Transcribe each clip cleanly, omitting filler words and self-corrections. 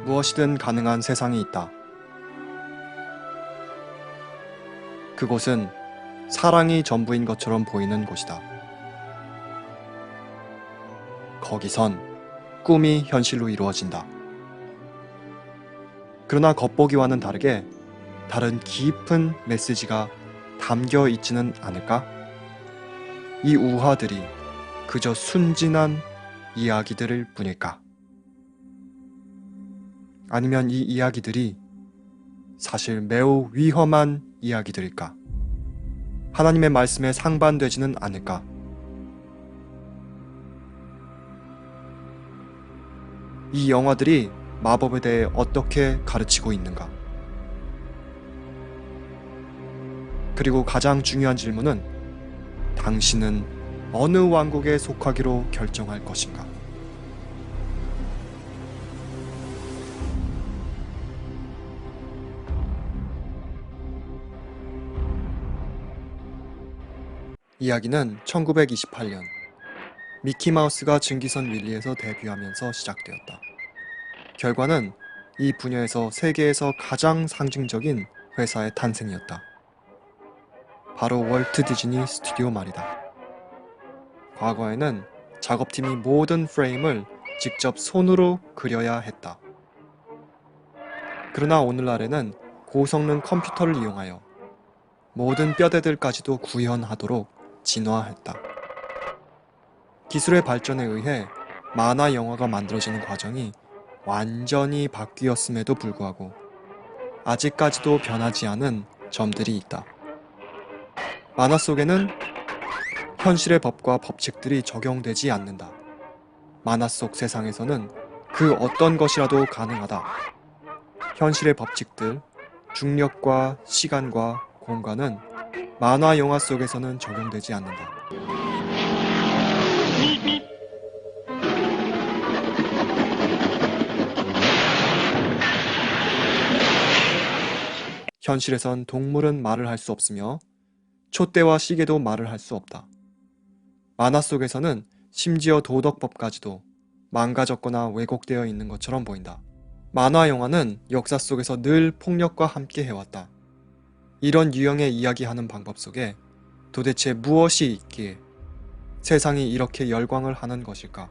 무엇이든 가능한 세상이 있다. 그곳은 사랑이 전부인 것처럼 보이는 곳이다. 거기선 꿈이 현실로 이루어진다. 그러나 겉보기와는 다르게 다른 깊은 메시지가 담겨 있지는 않을까? 이 우화들이 그저 순진한 이야기들일 뿐일까? 아니면 이 이야기들이 사실 매우 위험한 이야기들일까? 하나님의 말씀에 상반되지는 않을까? 이 영화들이 마법에 대해 어떻게 가르치고 있는가? 그리고 가장 중요한 질문은 당신은 어느 왕국에 속하기로 결정할 것인가? 이야기는 1928년 미키마우스가 증기선 윌리에서 데뷔하면서 시작되었다. 결과는 이 분야에서 세계에서 가장 상징적인 회사의 탄생이었다. 바로 월트 디즈니 스튜디오 말이다. 과거에는 작업팀이 모든 프레임을 직접 손으로 그려야 했다. 그러나 오늘날에는 고성능 컴퓨터를 이용하여 모든 뼈대들까지도 구현하도록 진화했다. 기술의 발전에 의해 만화 영화가 만들어지는 과정이 완전히 바뀌었음에도 불구하고 아직까지도 변하지 않은 점들이 있다. 만화 속에는 현실의 법과 법칙들이 적용되지 않는다. 만화 속 세상에서는 그 어떤 것이라도 가능하다. 현실의 법칙들, 중력과 시간과 공간은 만화 영화 속에서는 적용되지 않는다. 현실에선 동물은 말을 할 수 없으며 촛대와 시계도 말을 할 수 없다. 만화 속에서는 심지어 도덕법까지도 망가졌거나 왜곡되어 있는 것처럼 보인다. 만화 영화는 역사 속에서 늘 폭력과 함께 해왔다. 이런 유형의 이야기하는 방법 속에 도대체 무엇이 있기에 세상이 이렇게 열광을 하는 것일까?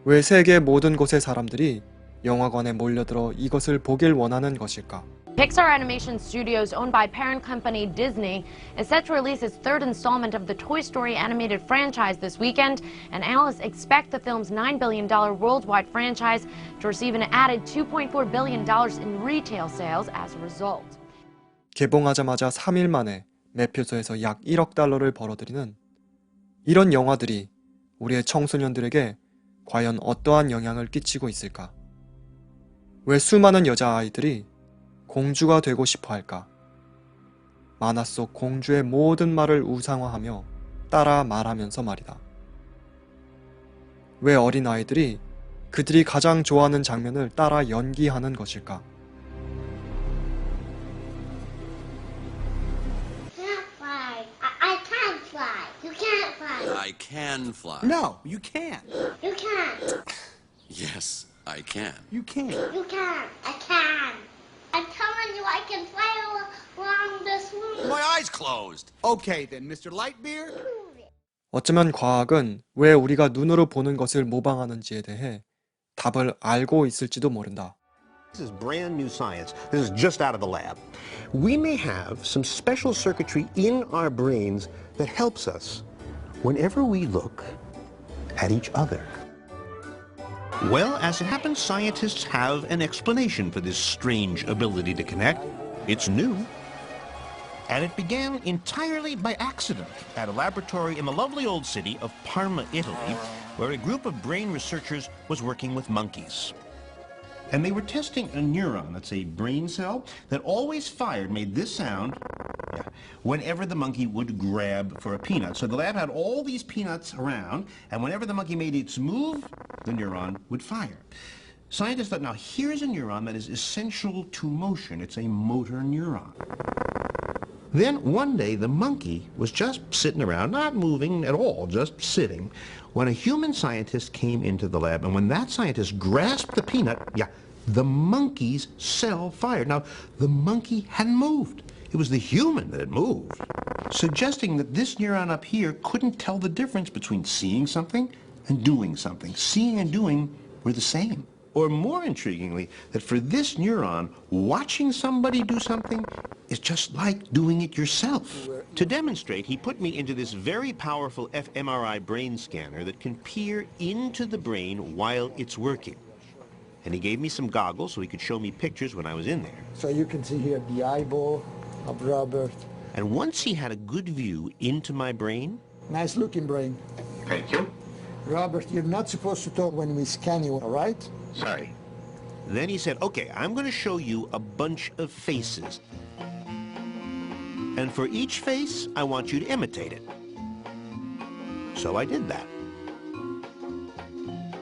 왜 세계 모든 곳의 사람들이 영화관에 몰려들어 이것을 보길 원하는 것일까? Pixar Animation Studios, owned by parent company Disney, is set to release its third installment of the Toy Story animated franchise this weekend, and analysts expect the film's $9 billion worldwide franchise to receive an added $2.4 billion in retail sales as a result. 개봉하자마자 3일 만에 매표소에서 약 1억 달러를 벌어들이는 이런 영화들이 우리의 청소년들에게 과연 어떠한 영향을 끼치고 있을까? 왜 수많은 여자아이들이 공주가 되고 싶어 할까? 만화 속 공주의 모든 말을 우상화하며 따라 말하면서 말이다. 왜 어린아이들이 그들이 가장 좋아하는 장면을 따라 연기하는 것일까? I can fly. No, you can't. You can't. Yes, I can. You can't. You can't. I can. I'm telling you, I can fly along this room. My eyes closed. Okay then, Mr. Lightbeer. 어쩌면 과학은 왜 우리가 눈으로 보는 것을 모방하는지에 대해 답을 알고 있을지도 모른다. This is brand new science. This is just out of the lab. We may have some special circuitry in our brains that helps us whenever we look at each other. Well, as it happens, scientists have an explanation for this strange ability to connect. It's new. And it began entirely by accident at a laboratory in the lovely old city of Parma, Italy, where a group of brain researchers was working with monkeys. And they were testing a neuron, that's a brain cell, that always fired, made this sound, whenever the monkey would grab for a peanut. So the lab had all these peanuts around, and whenever the monkey made its move, the neuron would fire. Scientists thought, now here's a neuron that is essential to motion. It's a motor neuron. Then one day the monkey was just sitting around, not moving at all, just sitting, when a human scientist came into the lab, and when that scientist grasped the peanut, the monkey's cell fired. Now, the monkey hadn't moved. It was the human that had moved, suggesting that this neuron up here couldn't tell the difference between seeing something and doing something. Seeing and doing were the same. Or more intriguingly, that for this neuron, watching somebody do something is just like doing it yourself. To demonstrate, he put me into this very powerful fMRI brain scanner that can peer into the brain while it's working. And he gave me some goggles so he could show me pictures when I was in there. So you can see here the eyeball of Robert. And once he had a good view into my brain... Nice looking brain. Thank you. Robert, you're not supposed to talk when we scan you, all right? Sorry. Then he said, okay, I'm going to show you a bunch of faces. And for each face, I want you to imitate it. So I did that.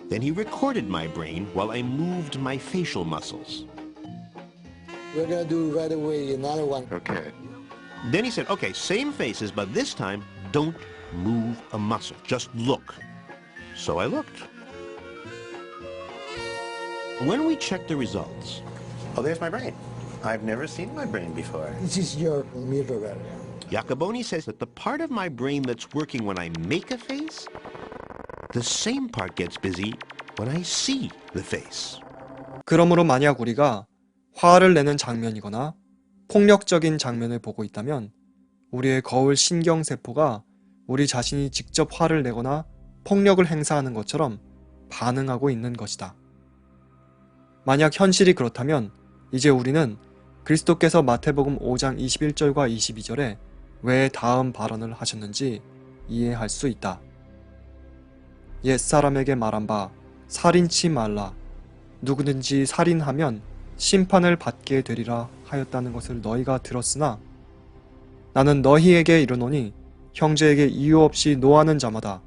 Then he recorded my brain while I moved my facial muscles. We're going to do right away another one. Okay. Then he said, okay, same faces, but this time, don't move a muscle. Just look. So I looked. When we checked the results... Oh, there's my brain. I've never seen my brain before. This is your mirror area. Iacoboni says that the part of my brain that's working when I make a face, the same part gets busy when I see the face. 그러므로 만약 우리가 화를 내는 장면이거나 폭력적인 장면을 보고 있다면 우리의 거울 신경세포가 우리 자신이 직접 화를 내거나 폭력을 행사하는 것처럼 반응하고 있는 것이다. 만약 현실이 그렇다면 이제 우리는 그리스도께서 마태복음 5장 21절과 22절에 왜 다음 발언을 하셨는지 이해할 수 있다. 옛사람에게 말한 바 살인치 말라. 누구든지 살인하면 심판을 받게 되리라 하였다는 것을 너희가 들었으나 나는 너희에게 이르노니 형제에게 이유 없이 노하는 자마다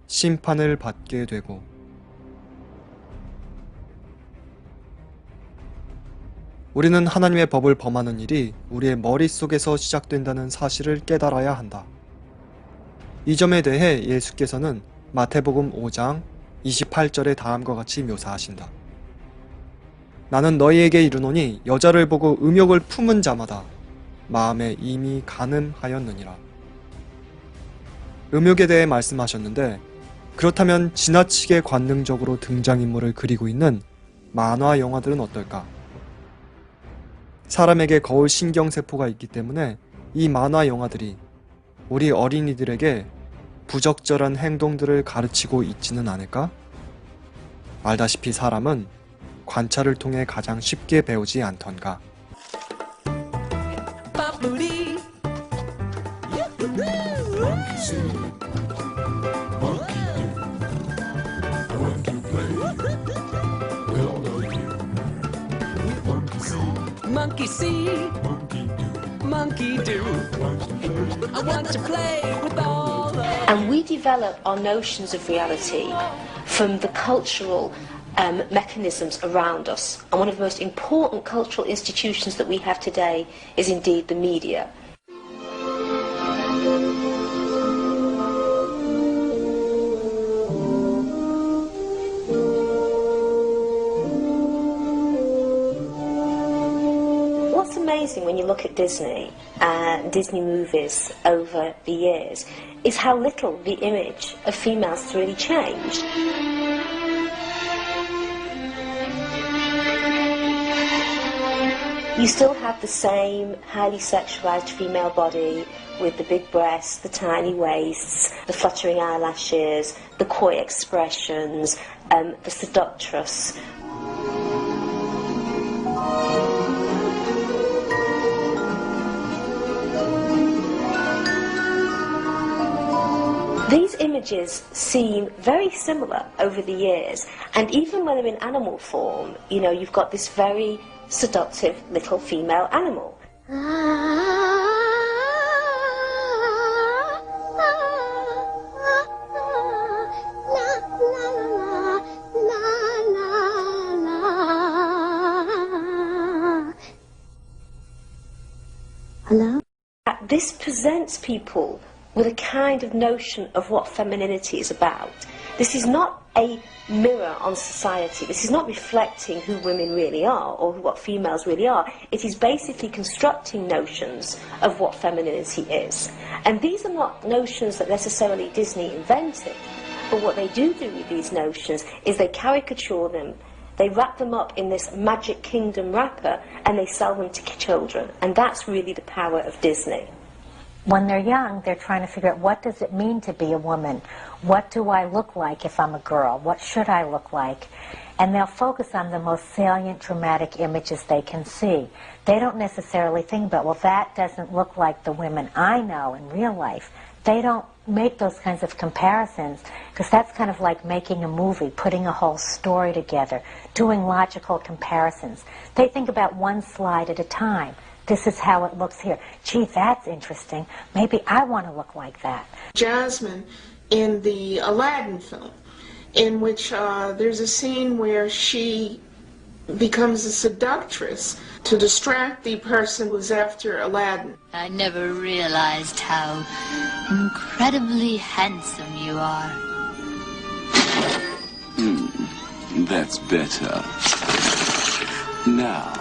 심판을 받게 되고 우리는 하나님의 법을 범하는 일이 우리의 머릿속에서 시작된다는 사실을 깨달아야 한다. 이 점에 대해 예수께서는 마태복음 5장 28절에 다음과 같이 묘사하신다. 나는 너희에게 이르노니 여자를 보고 음욕을 품은 자마다 마음에 이미 간음하였느니라. 음욕에 대해 말씀하셨는데 그렇다면 지나치게 관능적으로 등장인물을 그리고 있는 만화 영화들은 어떨까? 사람에게 거울 신경세포가 있기 때문에 이 만화 영화들이 우리 어린이들에게 부적절한 행동들을 가르치고 있지는 않을까? 알다시피 사람은 관찰을 통해 가장 쉽게 배우지 않던가. Monkey see, monkey do. I want to play with all the... And we develop our notions of reality from the cultural mechanisms around us. And one of the most important cultural institutions that we have today is indeed the media. What's amazing when you look at Disney and Disney movies over the years is how little the image of females has really changed. You still have the same highly sexualized female body with the big breasts, the tiny waists, the fluttering eyelashes, the coy expressions, the seductress. These images seem very similar over the years, and even when they're in animal form, you know, you've got this very seductive little female animal. Hello? This presents people with a kind of notion of what femininity is about. This is not a mirror on society. This is not reflecting who women really are or what females really are. It is basically constructing notions of what femininity is. And these are not notions that necessarily Disney invented, but what they do with these notions is they caricature them, they wrap them up in this Magic Kingdom wrapper, and they sell them to children. And that's really the power of Disney. When they're young, they're trying to figure out, what does it mean to be a woman? What do I look like if I'm a girl? What should I look like? And they'll focus on the most salient, dramatic images they can see. They don't necessarily think about, well, that doesn't look like the women I know in real life. They don't make those kinds of comparisons, because that's kind of like making a movie, putting a whole story together, doing logical comparisons. They think about one slide at a time. This is how it looks here. Gee, that's interesting. Maybe I want to look like that. Jasmine in the Aladdin film, in which there's a scene where she becomes a seductress to distract the person who's after Aladdin. I never realized how incredibly handsome you are. That's better. Now,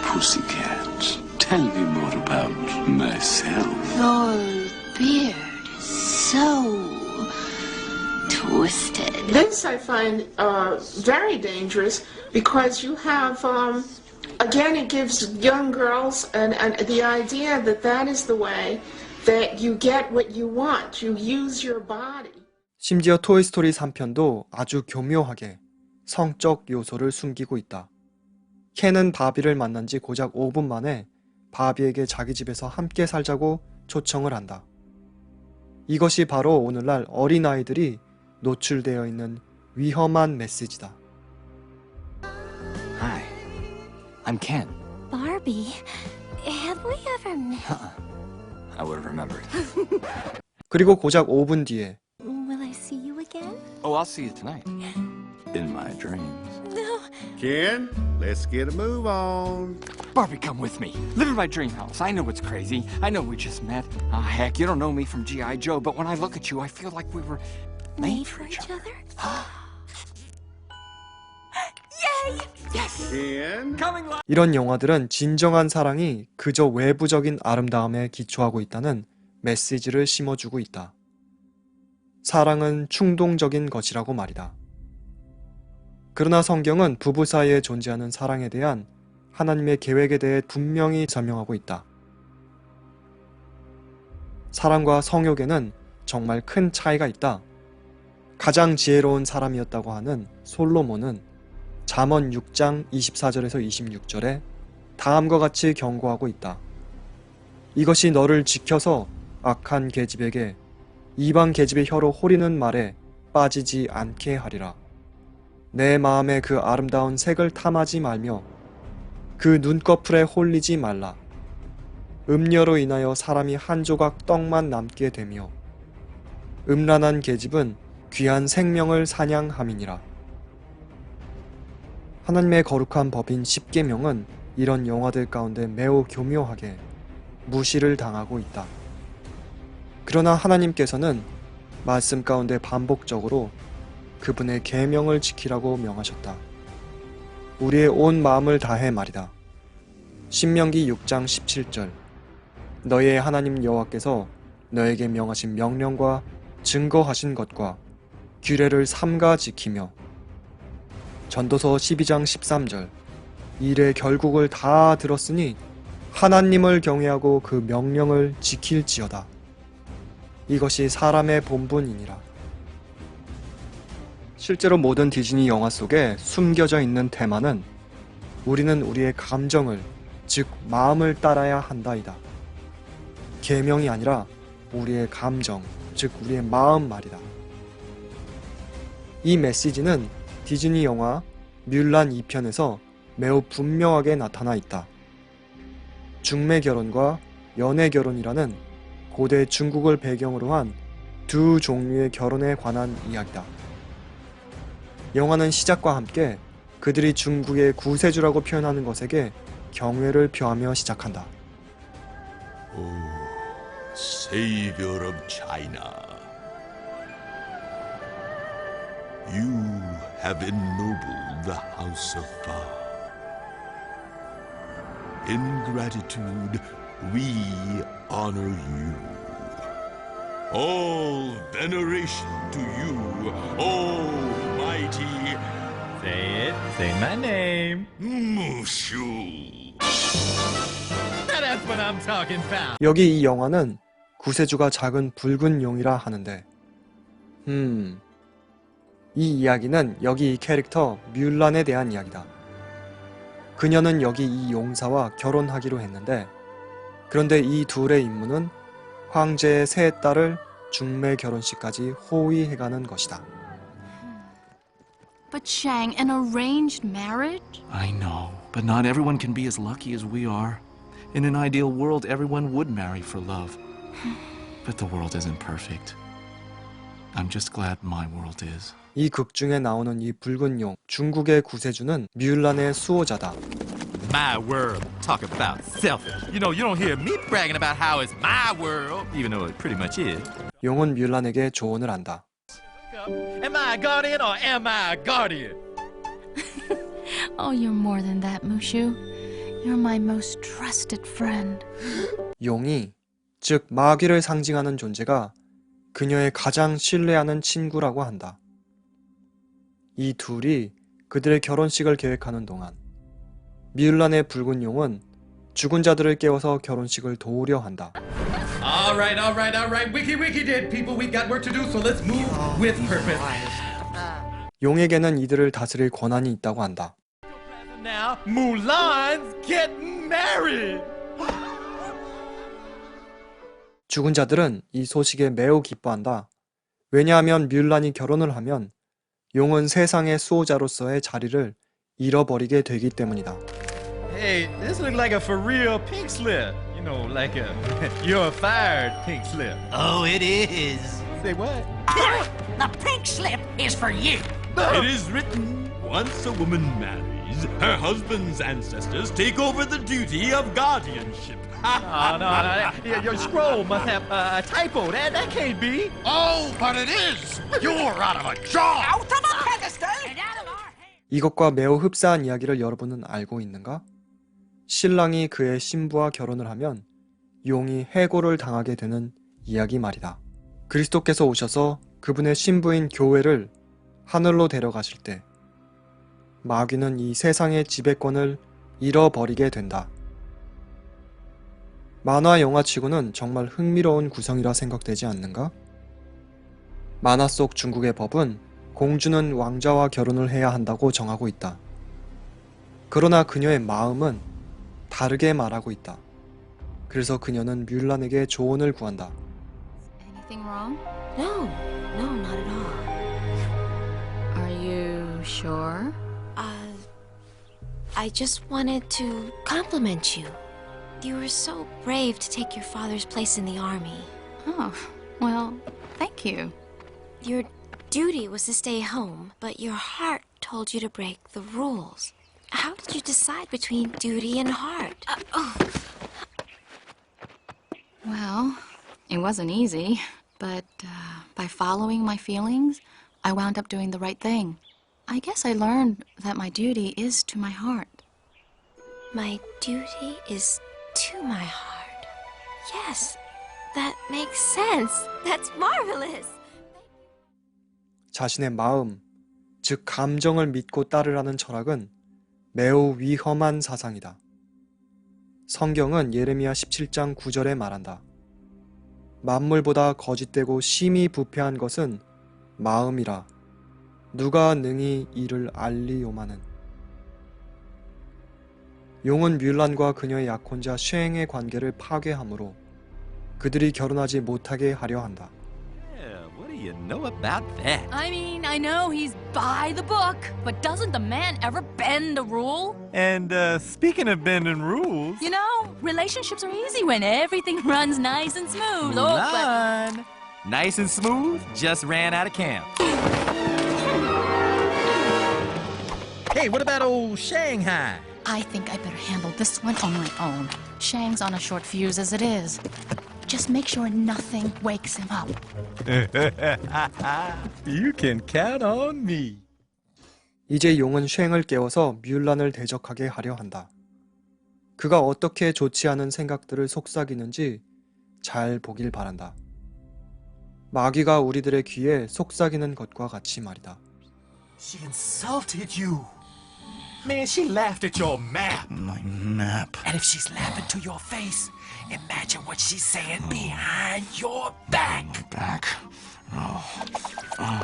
Pussycat, tell me more about myself. Your beard is so twisted. This I find very dangerous, because you have, again, it gives young girls the idea that that is the way that you get what you want. You use your body. 심지어 토이스토리 3편도 아주 교묘하게 성적 요소를 숨기고 있다. 켄은 바비를 만난 지 고작 5분 만에 바비에게 자기 집에서 함께 살자고 초청을 한다. 이것이 바로 오늘날 어린아이들이 노출되어 있는 위험한 메시지다. Hi, I'm Ken. Barbie, have we ever met? I would have remembered. 그리고 고작 5분 뒤에 Will I see you again? Oh, I'll see you tonight. In my dreams. No. Ken, let's get a move on. Barbie, come with me. Live in my dream house. I know it's crazy. I know we just met. Ah, heck, you don't know me from G.I. Joe, but when I look at you, I feel like we were made for each other. Yay! Yes! Ken? Coming live! 이런 영화들은 진정한 사랑이 그저 외부적인 아름다움에 기초하고 있다는 메시지를 심어주고 있다. 사랑은 충동적인 것이라고 말이다. 그러나 성경은 부부 사이에 존재하는 사랑에 대한 하나님의 계획에 대해 분명히 설명하고 있다. 사랑과 성욕에는 정말 큰 차이가 있다. 가장 지혜로운 사람이었다고 하는 솔로몬은 잠언 6장 24절에서 26절에 다음과 같이 경고하고 있다. 이것이 너를 지켜서 악한 계집에게 이방 계집의 혀로 호리는 말에 빠지지 않게 하리라. 내 마음에 그 아름다운 색을 탐하지 말며 그 눈꺼풀에 홀리지 말라. 음녀로 인하여 사람이 한 조각 떡만 남게 되며 음란한 계집은 귀한 생명을 사냥함이니라. 하나님의 거룩한 법인 십계명은 이런 영화들 가운데 매우 교묘하게 무시를 당하고 있다. 그러나 하나님께서는 말씀 가운데 반복적으로 그분의 계명을 지키라고 명하셨다. 우리의 온 마음을 다해 말이다. 신명기 6장 17절 너의 하나님 여호와께서 너에게 명하신 명령과 증거하신 것과 규례를 삼가 지키며 전도서 12장 13절 일의 결국을 다 들었으니 하나님을 경외하고 그 명령을 지킬지어다. 이것이 사람의 본분이니라. 실제로 모든 디즈니 영화 속에 숨겨져 있는 테마는 우리는 우리의 감정을, 즉 마음을 따라야 한다이다. 계명이 아니라 우리의 감정, 즉 우리의 마음 말이다. 이 메시지는 디즈니 영화 뮬란 2편에서 매우 분명하게 나타나 있다. 중매 결혼과 연애 결혼이라는 고대 중국을 배경으로 한 두 종류의 결혼에 관한 이야기다. 영화는 시작과 함께 그들이 중국의 구세주라고 표현하는 것에게 경외를 표하며 시작한다. Savior of China. You have ennobled the House of Fa. In gratitude, we honor you. All veneration to you, almighty. Say it. Say my name. Mushu. That's what I'm talking about. 여기 이 영화는 구세주가 작은 붉은 용이라 하는데 이 이야기는 여기 이 캐릭터 뮬란에 대한 이야기다. 그녀는 여기 이 용사와 결혼하기로 했는데 그런데 이 둘의 임무는 황제의 세 딸을 중매 결혼식까지 호위해가는 것이다. But Shang, an arranged marriage? I know, but not everyone can be as lucky as we are. In an ideal world, everyone would marry for love. But the world isn't perfect. I'm just glad my world is. 이 극 중에 나오는 이 붉은 용, 중국의 구세주는 뮬란의 수호자다. My world. Talk about selfish. You know, you don't hear me bragging about how it's my world, even though it pretty much is. 용은 뮬란에게 조언을 한다. Am I a guardian or am I a guardian? Oh, you're more than that, Mushu. You're my most trusted friend. 용이, 즉 마귀를 상징하는 존재가 그녀의 가장 신뢰하는 친구라고 한다. 이 둘이 그들의 결혼식을 계획하는 동안 뮬란의 붉은 용은 죽은 자들을 깨워서 결혼식을 도우려 한다. All right. Wiki dead people. We've got work to do, so let's move with purpose. 용에게는 이들을 다스릴 권한이 있다고 한다. Now, Mulan's getting married. 죽은 자들은 이 소식에 매우 기뻐한다. 왜냐하면 뮬란이 결혼을 하면 용은 세상의 수호자로서의 자리를 잃어버리게 되기 때문이다. Hey, this looks like a for real pink slip. You know, like a you're fired pink slip. Oh, it is. Say what? The pink slip is for you. It is written, once a woman marries, her husband's ancestors take over the duty of guardianship. No. Your scroll must have a typo. That can't be. Oh, but it is. You're out of a job. Out of a pedestal. 이것과 매우 흡사한 이야기를 여러분은 알고 있는가? 신랑이 그의 신부와 결혼을 하면 용이 해고를 당하게 되는 이야기 말이다. 그리스도께서 오셔서 그분의 신부인 교회를 하늘로 데려가실 때 마귀는 이 세상의 지배권을 잃어버리게 된다. 만화 영화치고는 정말 흥미로운 구성이라 생각되지 않는가? 만화 속 중국의 법은 공주는 왕자와 결혼을 해야 한다고 정하고 있다. 그러나 그녀의 마음은 다르게 말하고 있다. 그래서 그녀는 뮬란에게 조언을 구한다. Anything wrong? No, not at all. Are you sure? I just wanted to compliment you. You were so brave to take your father's place in the army. Oh, well, thank you. Your duty was to stay home, but your heart told you to break the rules. How did you decide between duty and heart? Well, it wasn't easy, but by following my feelings, I wound up doing the right thing. I guess I learned that my duty is to my heart. My duty is to my heart. Yes, that makes sense. That's marvelous. 자신의 마음, 즉 감정을 믿고 따르라는 철학은 매우 위험한 사상이다. 성경은 예레미야 17장 9절에 말한다. 만물보다 거짓되고 심히 부패한 것은 마음이라 누가 능히 이를 알리요마는. 용은 뮬란과 그녀의 약혼자 쉥의 관계를 파괴하므로 그들이 결혼하지 못하게 하려 한다. What do you know about that? I mean, I know he's by the book, but doesn't the man ever bend a rule? And speaking of bending rules, You know, relationships are easy when everything runs nice and smooth. Mulan, nice and smooth, just ran out of camp. Hey, what about old Shanghai? I think I better handle this one on my own. Shang's on a short fuse as it is. Just make sure nothing wakes him up. You can count on me. 이제 용은 쉥을 깨워서 뮬란을 대적하게 하려 한다. 그가 어떻게 좋지 않은 생각들을 속삭이는지 잘 보길 바란다. 마귀가 우리들의 귀에 속삭이는 것과 같이 말이다. She insulted you. Man, she laughed at your map. My map. And if she's laughing to your face, imagine what she's saying behind your back. Back. Oh.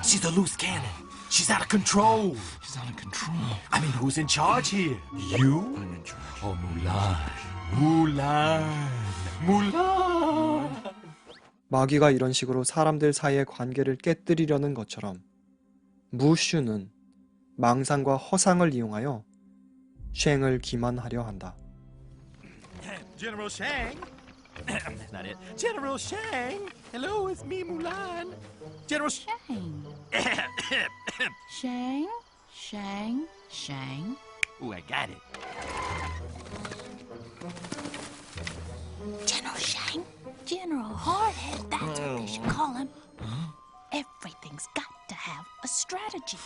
She's a loose cannon. She's out of control. She's out of control. I mean, who's in charge here? You? I'm in charge. Or Mulan? Mulan! 마귀가 이런 식으로 사람들 사이의 관계를 깨뜨리려는 것처럼 무슈는 망상과 허상을 이용하여 쉥을 기만하려 한다. General Shang? That's not it. General Shang! Hello, it's me, Mulan. General Shang. Shang, Shang, Shang. Ooh, I got it. General Shang? General Hardhead, that's what they should call him. Everything's got to have a strategy.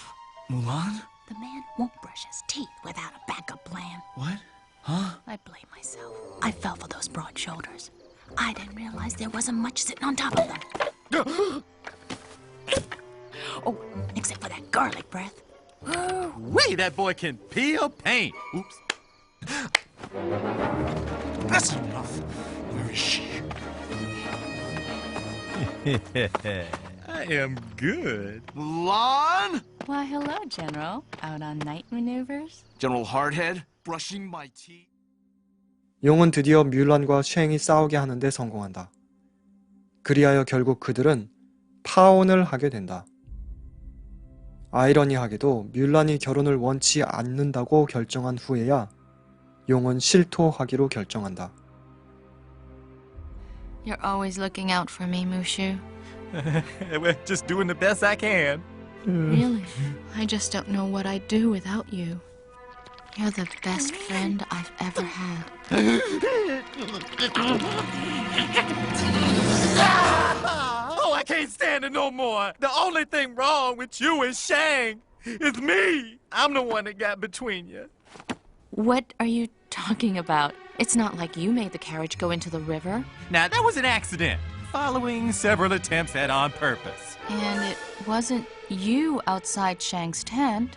Mulan? The man won't brush his teeth without a backup plan. What? Huh? I blame myself. I fell for those broad shoulders. I didn't realize there wasn't much sitting on top of them. Oh, except for that garlic breath. Wait, that boy can peel paint. Oops. That's enough. Where is she? I am good. Mulan? Why, hello, General. Out on night maneuvers? General Hardhead? Brushing my teeth? 용은 드디어 뮬란과 쉥이 싸우게 하는데 성공한다. 그리하여 결국 그들은 파혼을 하게 된다. 아이러니하게도 뮬란이 결혼을 원치 않는다고 결정한 후에야 용은 실토하기로 결정한다. You're always looking out for me, Mushu. We're just doing the best I can. Really? I just don't know what I'd do without you. You're the best friend I've ever had. Oh, I can't stand it no more. The only thing wrong with you and Shang is me. I'm the one that got between you. What are you talking about? It's not like you made the carriage go into the river. Now, that was an accident, following several attempts at on purpose. And it wasn't you outside Shang's tent.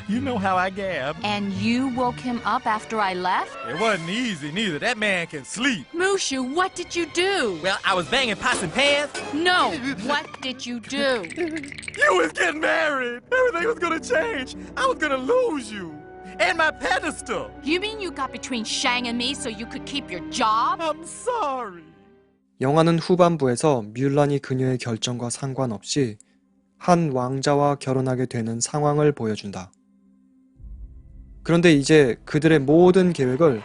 You know how I gab. And you woke him up after I left? It wasn't easy, neither. That man can sleep. Mushu, what did you do? Well, I was banging pots and pans. No, what did you do? You was getting married. Everything was gonna change. I was gonna lose you. And my pedestal. You mean you got between Shang and me so you could keep your job? I'm sorry. 영화는 후반부에서 뮬란이 그녀의 결정과 상관없이 한 왕자와 결혼하게 되는 상황을 보여준다. 그런데 이제 그들의 모든 계획을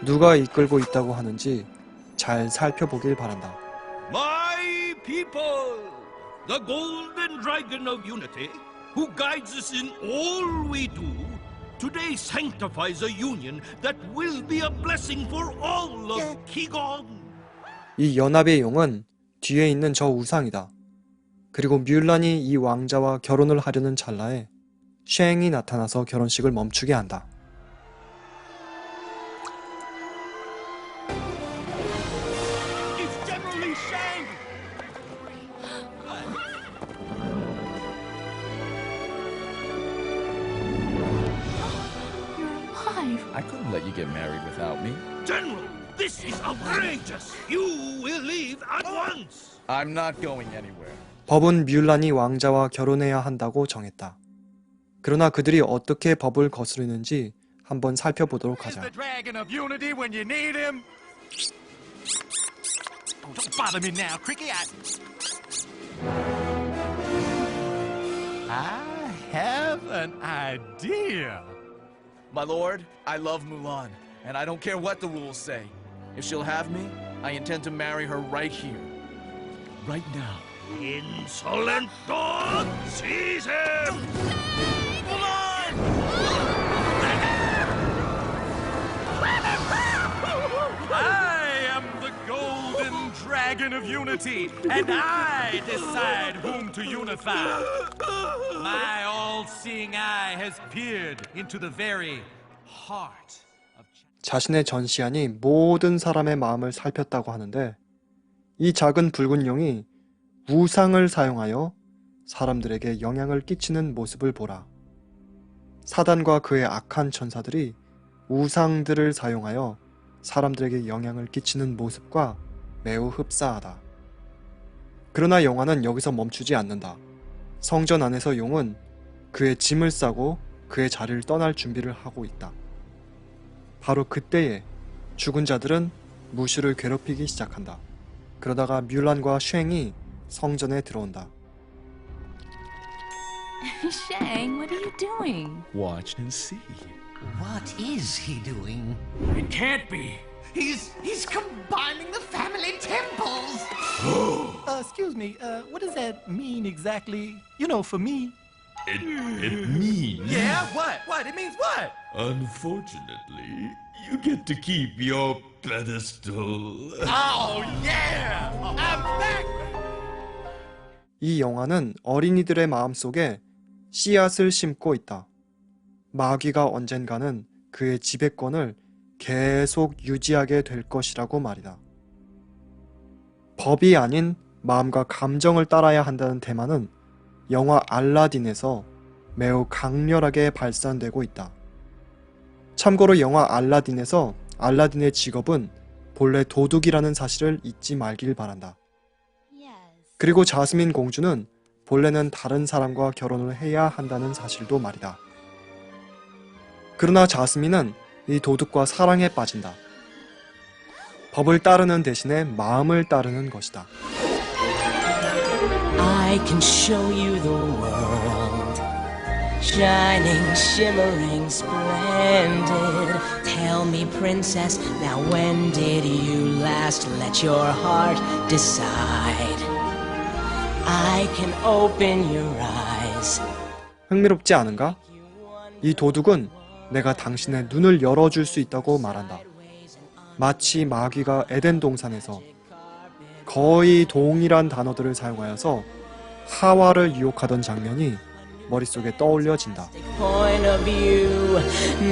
누가 이끌고 있다고 하는지 잘 살펴보길 바란다. My people, the golden dragon of unity, who guides us in all we do, today sanctifies a union that will be a blessing for all of Kigon. 이 연합의 용은 뒤에 있는 저 우상이다. 그리고 뮬란이 이 왕자와 결혼을 하려는 찰나에 쉥이 나타나서 결혼식을 멈추게 한다. It's General Li Shang! You're alive. I couldn't let you get married without me. General, this is outrageous! You will leave at once! I'm not going anywhere. 법은 뮬란이 왕자와 결혼해야 한다고 정했다. 그러나 그들이 어떻게 법을 거스르는지 한번 살펴보도록 하자. The dragon of unity when you need him. Oh, don't bother me now, Cricky. I have an idea. My lord, I love Mulan, and I don't care what the rules say. If she'll have me, I intend to marry her right here. Right now. Insolent dog! Seize him! Mulan! dragon of unity, and I decide whom to unify. My all-seeing eye has peered into the very heart. 자신의 전시안이 모든 사람의 마음을 살폈다고 하는데 이 작은 붉은 용이 우상을 사용하여 사람들에게 영향을 끼치는 모습을 보라. 사단과 그의 악한 천사들이 우상들을 사용하여 사람들에게 영향을 끼치는 모습과 매우 흡사하다. 그러나 영화는 여기서 멈추지 않는다. 성전 안에서 용은 그의 짐을 싸고 그의 자리를 떠날 준비를 하고 있다. 바로 그때에 죽은 자들은 무슈를 괴롭히기 시작한다. 그러다가 뮬란과 쉥이 성전에 들어온다. Shang, what are you doing? Watch and see. What is he doing? It can't be. He's combining the family temples. Excuse me, what does that mean exactly? You know, for me. It means... Yeah, what? What? It means what? Unfortunately, you get to keep your pedestal. Oh, yeah! I'm back! 이 영화는 어린이들의 마음속에 씨앗을 심고 있다. 마귀가 언젠가는 그의 지배권을 계속 유지하게 될 것이라고 말이다. 법이 아닌 마음과 감정을 따라야 한다는 테마는 영화 알라딘에서 매우 강렬하게 발산되고 있다. 참고로 영화 알라딘에서 알라딘의 직업은 본래 도둑이라는 사실을 잊지 말길 바란다. 그리고 자스민 공주는 본래는 다른 사람과 결혼을 해야 한다는 사실도 말이다. 그러나 자스민은 이 도둑과 사랑에 빠진다. 법을 따르는 대신에 마음을 따르는 것이다. I can show you the world, shining, shimmering, splendid. Tell me, princess, now when did you last let your heart decide? I can open your eyes. 흥미롭지 않은가? 이 도둑은 내가 당신의 눈을 열어줄 수 있다고 말한다. 마치 마귀가 에덴 동산에서 거의 동일한 단어들을 사용하여서 하와를 유혹하던 장면이 머릿속에 떠올려진다. Point of view,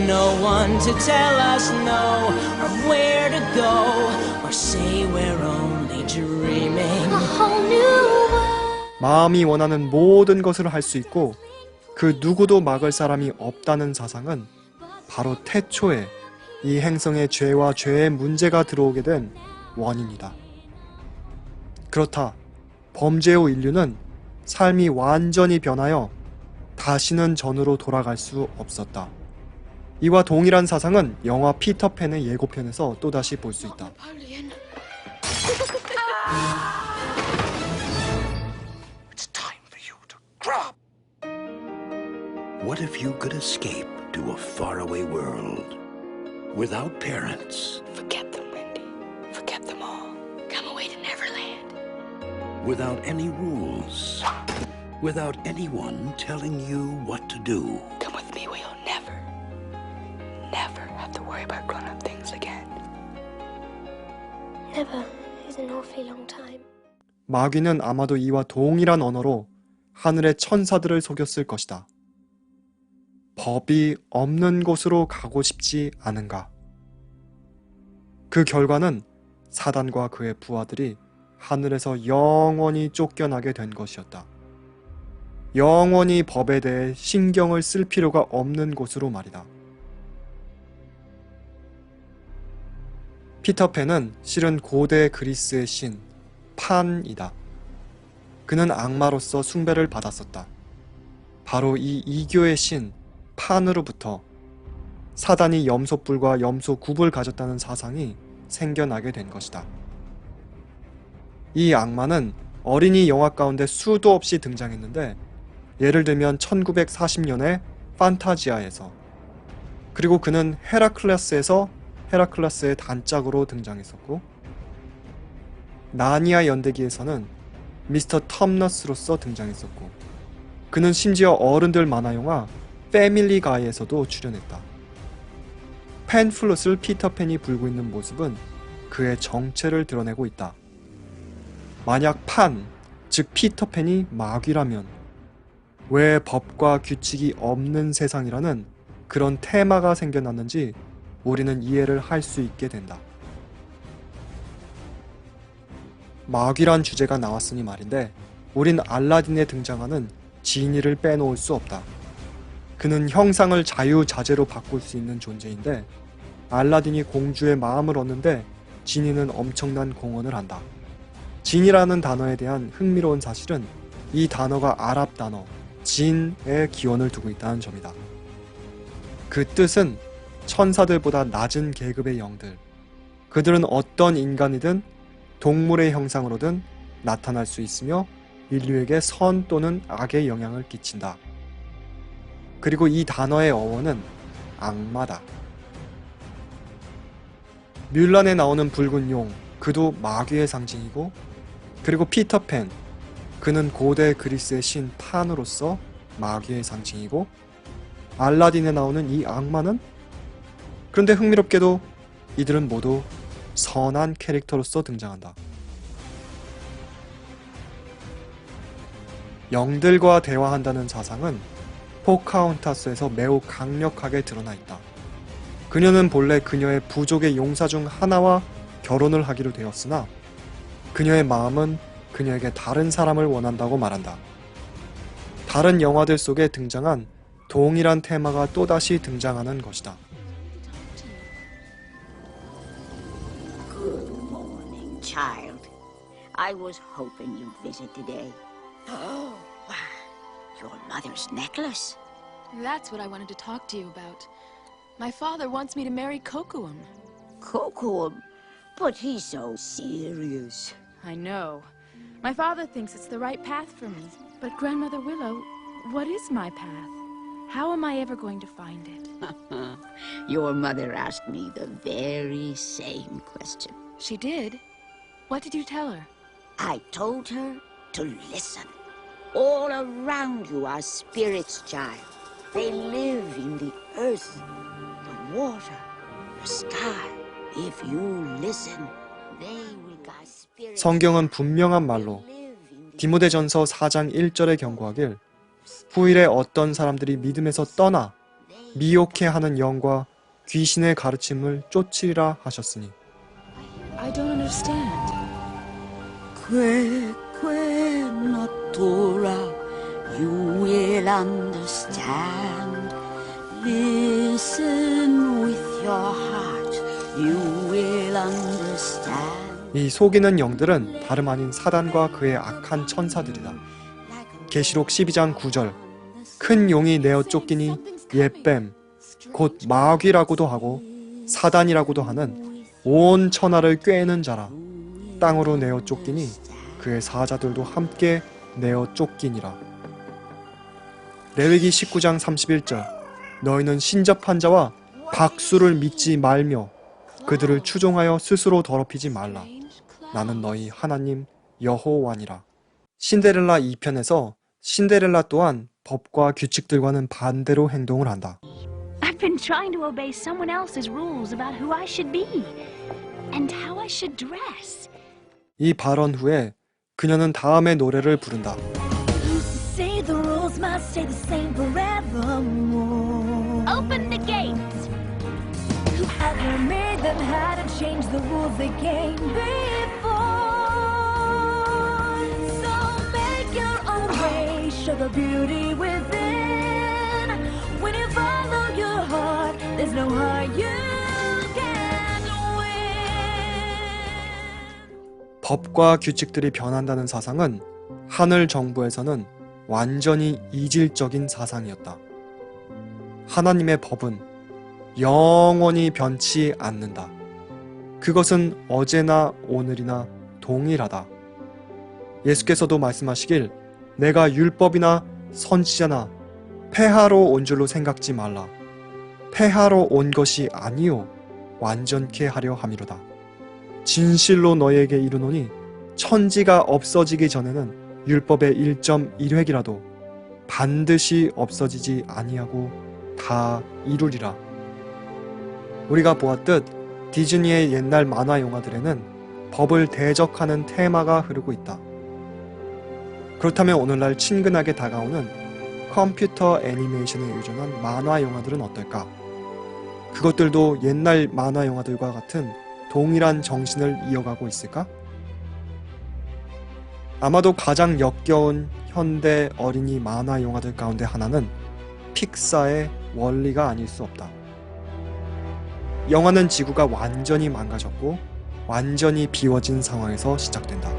no one to tell us no, or where to go, or say we're only dreaming. A whole new world. 마음이 원하는 모든 것을 할 수 있고 그 누구도 막을 사람이 없다는 사상은 바로 태초에 이 행성에 죄와 죄의 문제가 들어오게 된 원인이다. 그렇다. 범죄 후 인류는 삶이 완전히 변하여 다시는 전으로 돌아갈 수 없었다. 이와 동일한 사상은 영화 피터팬의 예고편에서 또다시 볼 수 있다. It's time for you to drop. What if you could escape to a faraway world without parents? Forget them, Wendy. Forget them all. Come away to Neverland. Without any rules, without anyone telling you what to do. Come with me where you'll never have to worry about grown-up things again. Never is an awfully long time. 마귀는 아마도 이와 동일한 언어로 하늘의 천사들을 속였을 것이다. 법이 없는 곳으로 가고 싶지 않은가? 그 결과는 사단과 그의 부하들이 하늘에서 영원히 쫓겨나게 된 것이었다. 영원히 법에 대해 신경을 쓸 필요가 없는 곳으로 말이다. 피터팬은 실은 고대 그리스의 신 판이다. 그는 악마로서 숭배를 받았었다. 바로 이 이교의 신 판으로부터 사단이 염소뿔과 염소굽을 가졌다는 사상이 생겨나게 된 것이다. 이 악마는 어린이 영화 가운데 수도 없이 등장했는데 예를 들면 1940년에 판타지아에서, 그리고 그는 헤라클레스에서 헤라클레스의 단짝으로 등장했었고, 나니아 연대기에서는 미스터 텀너스로서 등장했었고, 그는 심지어 어른들 만화영화 패밀리 가이에서도 출연했다. 펜플룻을 피터팬이 불고 있는 모습은 그의 정체를 드러내고 있다. 만약 판, 즉 피터팬이 마귀라면 왜 법과 규칙이 없는 세상이라는 그런 테마가 생겨났는지 우리는 이해를 할 수 있게 된다. 마귀란 주제가 나왔으니 말인데 우린 알라딘에 등장하는 지니를 빼놓을 수 없다. 그는 형상을 자유자재로 바꿀 수 있는 존재인데 알라딘이 공주의 마음을 얻는데 지니는 엄청난 공헌을 한다. 진이라는 단어에 대한 흥미로운 사실은 이 단어가 아랍 단어 진에 기원을 두고 있다는 점이다. 그 뜻은 천사들보다 낮은 계급의 영들, 그들은 어떤 인간이든 동물의 형상으로든 나타날 수 있으며 인류에게 선 또는 악의 영향을 끼친다. 그리고 이 단어의 어원은 악마다. 뮬란에 나오는 붉은 용, 그도 마귀의 상징이고, 그리고 피터팬, 그는 고대 그리스의 신 판으로서 마귀의 상징이고, 알라딘에 나오는 이 악마는, 그런데 흥미롭게도 이들은 모두 선한 캐릭터로서 등장한다. 영들과 대화한다는 사상은 포카혼타스에서 매우 강력하게 드러나 있다. 그녀는 본래 그녀의 부족의 용사 중 하나와 결혼을 하기로 되었으나 그녀의 마음은 그녀에게 다른 사람을 원한다고 말한다. 다른 영화들 속에 등장한 동일한 테마가 또다시 등장하는 것이다. Good morning, child. I was hoping you'd visit today. Oh, wow. Your mother's necklace. That's what I wanted to talk to you about. My father wants me to marry Kocoum. Kocoum? But he's so serious. I know. My father thinks it's the right path for me. But Grandmother Willow, what is my path? How am I ever going to find it? Your mother asked me the very same question. She did? What did you tell her? I told her to listen. All around you are spirits, child. They live in the earth, the water, the sky. If you listen, they will guide spirits. 성경은 분명한 말로 디모데전서 4장 1절에 경고하길 후일에 어떤 사람들이 믿음에서 떠나 미혹해하는 영과 귀신의 가르침을 쫓으리라 하셨으니. I don't understand. Que natura, you will understand. Listen with your heart, you will understand. 이 속이는 영들은 다름 아닌 사단과 그의 악한 천사들이다. 계시록 12장 9절, 큰 용이 내어 쫓기니 옛뱀, 곧 마귀라고도 하고 사단이라고도 하는 온 천하를 꿰는 자라. 땅으로 내어 쫓기니 그의 사자들도 함께 내어 쫓기니라. 레위기 19장 31절, 너희는 신접한 자와 박수를 믿지 말며 그들을 추종하여 스스로 더럽히지 말라. 나는 너희 하나님 여호와니라. 신데렐라 2편에서 신데렐라 또한 법과 규칙들과는 반대로 행동을 한다. I've been trying to obey someone else's rules about who I should be and how I should dress. 이 발언 후에 그녀는 다음의 노래를 부른다. Say the rules must stay the same forevermore. Open the gates. Whoever made them had to change the rules they came before. So make your own way, show the beauty within. When you follow your heart, there's no heart you can't win. 법과 규칙들이 변한다는 사상은 하늘 정부에서는 완전히 이질적인 사상이었다. 하나님의 법은 영원히 변치 않는다. 그것은 어제나 오늘이나 동일하다. 예수께서도 말씀하시길 내가 율법이나 선지자나 폐하러 온 줄로 생각지 말라. 폐하러 온 것이 아니요 완전케 하려 함이로다. 진실로 너희에게 이르노니 천지가 없어지기 전에는 율법의 1.1획이라도 반드시 없어지지 아니하고 다 이루리라. 우리가 보았듯 디즈니의 옛날 만화 영화들에는 법을 대적하는 테마가 흐르고 있다. 그렇다면 오늘날 친근하게 다가오는 컴퓨터 애니메이션에 의존한 만화 영화들은 어떨까? 그것들도 옛날 만화 영화들과 같은 동일한 정신을 이어가고 있을까? 아마도 가장 역겨운 현대 어린이 만화 영화들 가운데 하나는 픽사의 월리가 아닐 수 없다. 영화는 지구가 완전히 망가졌고 완전히 비워진 상황에서 시작된다.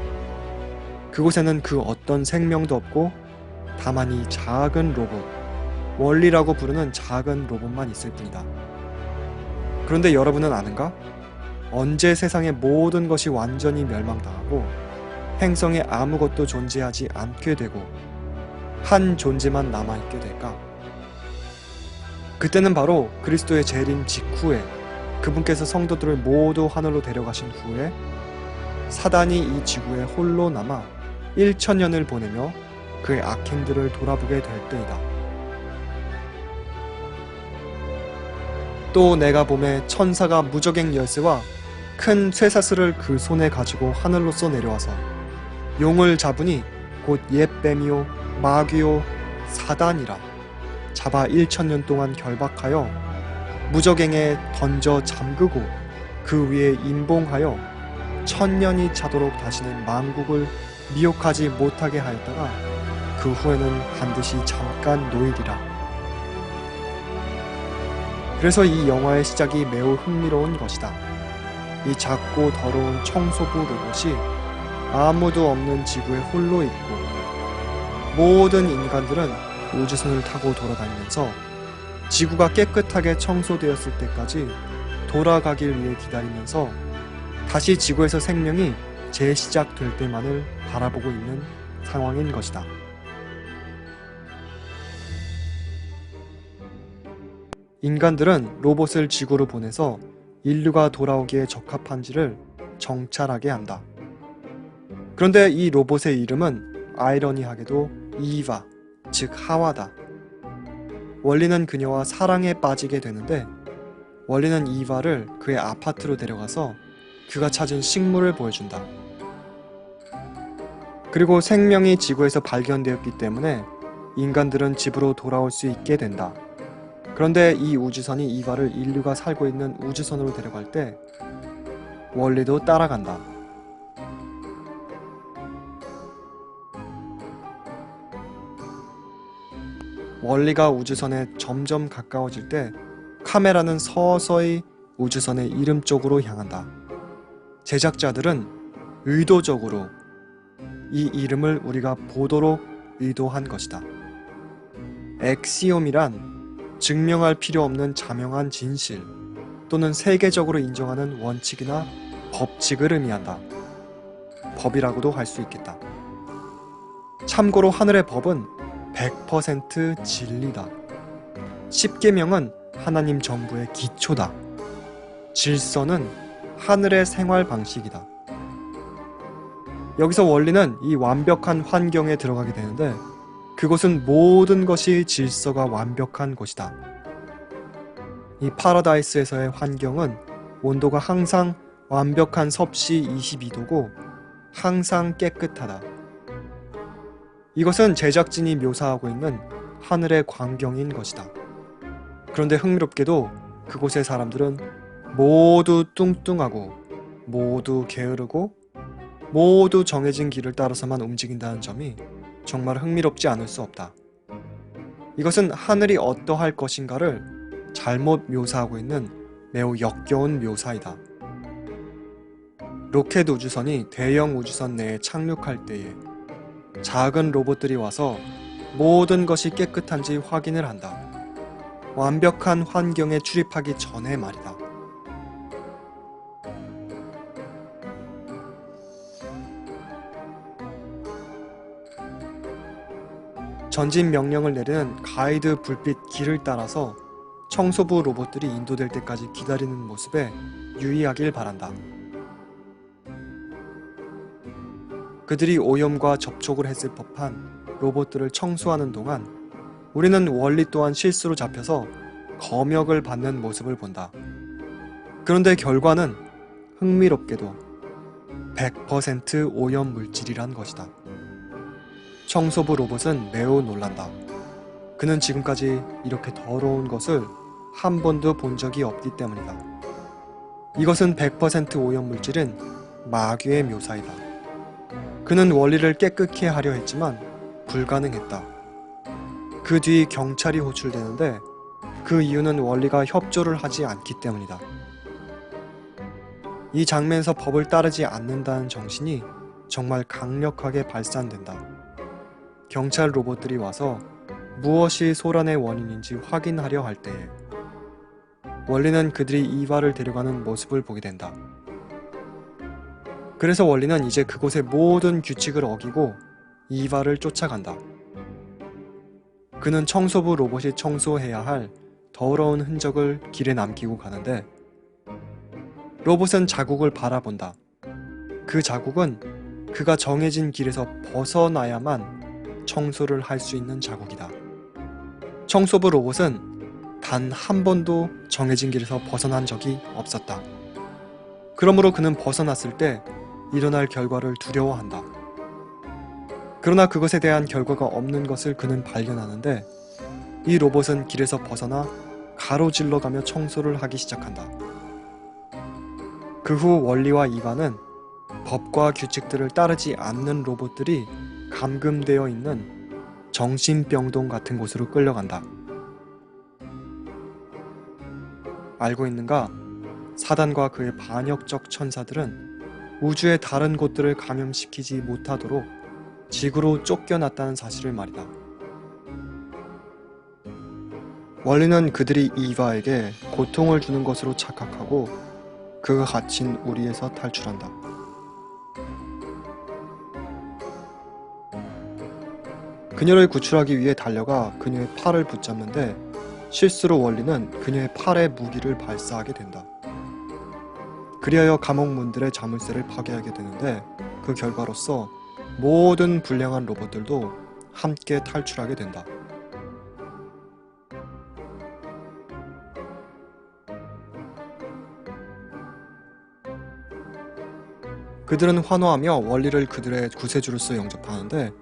그곳에는 그 어떤 생명도 없고 다만 이 작은 로봇, 월리라고 부르는 작은 로봇만 있을 뿐이다. 그런데 여러분은 아는가? 언제 세상의 모든 것이 완전히 멸망당하고 행성에 아무것도 존재하지 않게 되고 한 존재만 남아있게 될까? 그때는 바로 그리스도의 재림 직후에 그분께서 성도들을 모두 하늘로 데려가신 후에 사단이 이 지구에 홀로 남아 1000년을 보내며 그의 악행들을 돌아보게 될 때이다. 또 내가 봄에 천사가 무저갱 열쇠와 큰 쇠사슬을 그 손에 가지고 하늘로서 내려와서 용을 잡으니 곧 옛 뱀이요 마귀요 사단이라 잡아 1000년 동안 결박하여 무저갱에 던져 잠그고 그 위에 임봉하여 1000년이 차도록 다시는 만국을 미혹하지 못하게 하였다가 그 후에는 반드시 잠깐 놓이리라. 그래서 이 영화의 시작이 매우 흥미로운 것이다. 이 작고 더러운 청소부 로봇이 아무도 없는 지구에 홀로 있고 모든 인간들은 우주선을 타고 돌아다니면서 지구가 깨끗하게 청소되었을 때까지 돌아가길 위해 기다리면서 다시 지구에서 생명이 재시작될 때만을 바라보고 있는 상황인 것이다. 인간들은 로봇을 지구로 보내서 인류가 돌아오기에 적합한지를 정찰하게 한다. 그런데 이 로봇의 이름은 아이러니하게도 이바, 즉 하와다. 월리는 그녀와 사랑에 빠지게 되는데 월리는 이바를 그의 아파트로 데려가서 그가 찾은 식물을 보여준다. 그리고 생명이 지구에서 발견되었기 때문에 인간들은 집으로 돌아올 수 있게 된다. 그런데 이 우주선이 이바를 인류가 살고 있는 우주선으로 데려갈 때 월리도 따라간다. 월리가 우주선에 점점 가까워질 때 카메라는 서서히 우주선의 이름 쪽으로 향한다. 제작자들은 의도적으로 이 이름을 우리가 보도록 의도한 것이다. 엑시옴이란 증명할 필요 없는 자명한 진실 또는 세계적으로 인정하는 원칙이나 법칙을 의미한다. 법이라고도 할 수 있겠다. 참고로 하늘의 법은 100% 진리다. 10계명은 하나님 정부의 기초다. 질서는 하늘의 생활 방식이다. 여기서 원리는 이 완벽한 환경에 들어가게 되는데 그곳은 모든 것이 질서가 완벽한 곳이다. 이 파라다이스에서의 환경은 온도가 항상 완벽한 섭씨 22도고 항상 깨끗하다. 이것은 제작진이 묘사하고 있는 하늘의 광경인 것이다. 그런데 흥미롭게도 그곳의 사람들은 모두 뚱뚱하고 모두 게으르고 모두 정해진 길을 따라서만 움직인다는 점이 정말 흥미롭지 않을 수 없다. 이것은 하늘이 어떠할 것인가를 잘못 묘사하고 있는 매우 역겨운 묘사이다. 로켓 우주선이 대형 우주선 내에 착륙할 때에 작은 로봇들이 와서 모든 것이 깨끗한지 확인을 한다. 완벽한 환경에 출입하기 전에 말이다. 전진 명령을 내리는 가이드 불빛 길을 따라서 청소부 로봇들이 인도될 때까지 기다리는 모습에 유의하길 바란다. 그들이 오염과 접촉을 했을 법한 로봇들을 청소하는 동안 우리는 원리 또한 실수로 잡혀서 검역을 받는 모습을 본다. 그런데 결과는 흥미롭게도 100% 오염 물질이란 것이다. 청소부 로봇은 매우 놀란다. 그는 지금까지 이렇게 더러운 것을 한 번도 본 적이 없기 때문이다. 이것은 100% 오염 물질은 마귀의 묘사이다. 그는 원리를 깨끗게 하려 했지만 불가능했다. 그 뒤 경찰이 호출되는데 그 이유는 원리가 협조를 하지 않기 때문이다. 이 장면에서 법을 따르지 않는다는 정신이 정말 강력하게 발산된다. 경찰 로봇들이 와서 무엇이 소란의 원인인지 확인하려 할 때에 원리는 그들이 이바를 데려가는 모습을 보게 된다. 그래서 원리는 이제 그곳의 모든 규칙을 어기고 이바를 쫓아간다. 그는 청소부 로봇이 청소해야 할 더러운 흔적을 길에 남기고 가는데 로봇은 자국을 바라본다. 그 자국은 그가 정해진 길에서 벗어나야만 청소를 할 수 있는 자국이다. 청소부 로봇은 단 한 번도 정해진 길에서 벗어난 적이 없었다. 그러므로 그는 벗어났을 때 일어날 결과를 두려워한다. 그러나 그것에 대한 결과가 없는 것을 그는 발견하는데 이 로봇은 길에서 벗어나 가로질러가며 청소를 하기 시작한다. 그 후 원리와 이바는 법과 규칙들을 따르지 않는 로봇들이 감금되어 있는 정신병동 같은 곳으로 끌려간다. 알고 있는가? 사단과 그의 반역적 천사들은 우주의 다른 곳들을 감염시키지 못하도록 지구로 쫓겨났다는 사실을 말이다. 원리는 그들이 이바에게 고통을 주는 것으로 착각하고 그가 갇힌 우리에서 탈출한다. 그녀를 구출하기 위해 달려가 그녀의 팔을 붙잡는데 실수로 원리는 그녀의 팔에 무기를 발사하게 된다. 그리하여 감옥 문들의 자물쇠를 파괴하게 되는데 그 결과로서 모든 불량한 로봇들도 함께 탈출하게 된다. 그들은 환호하며 원리를 그들의 구세주로서 영접하는데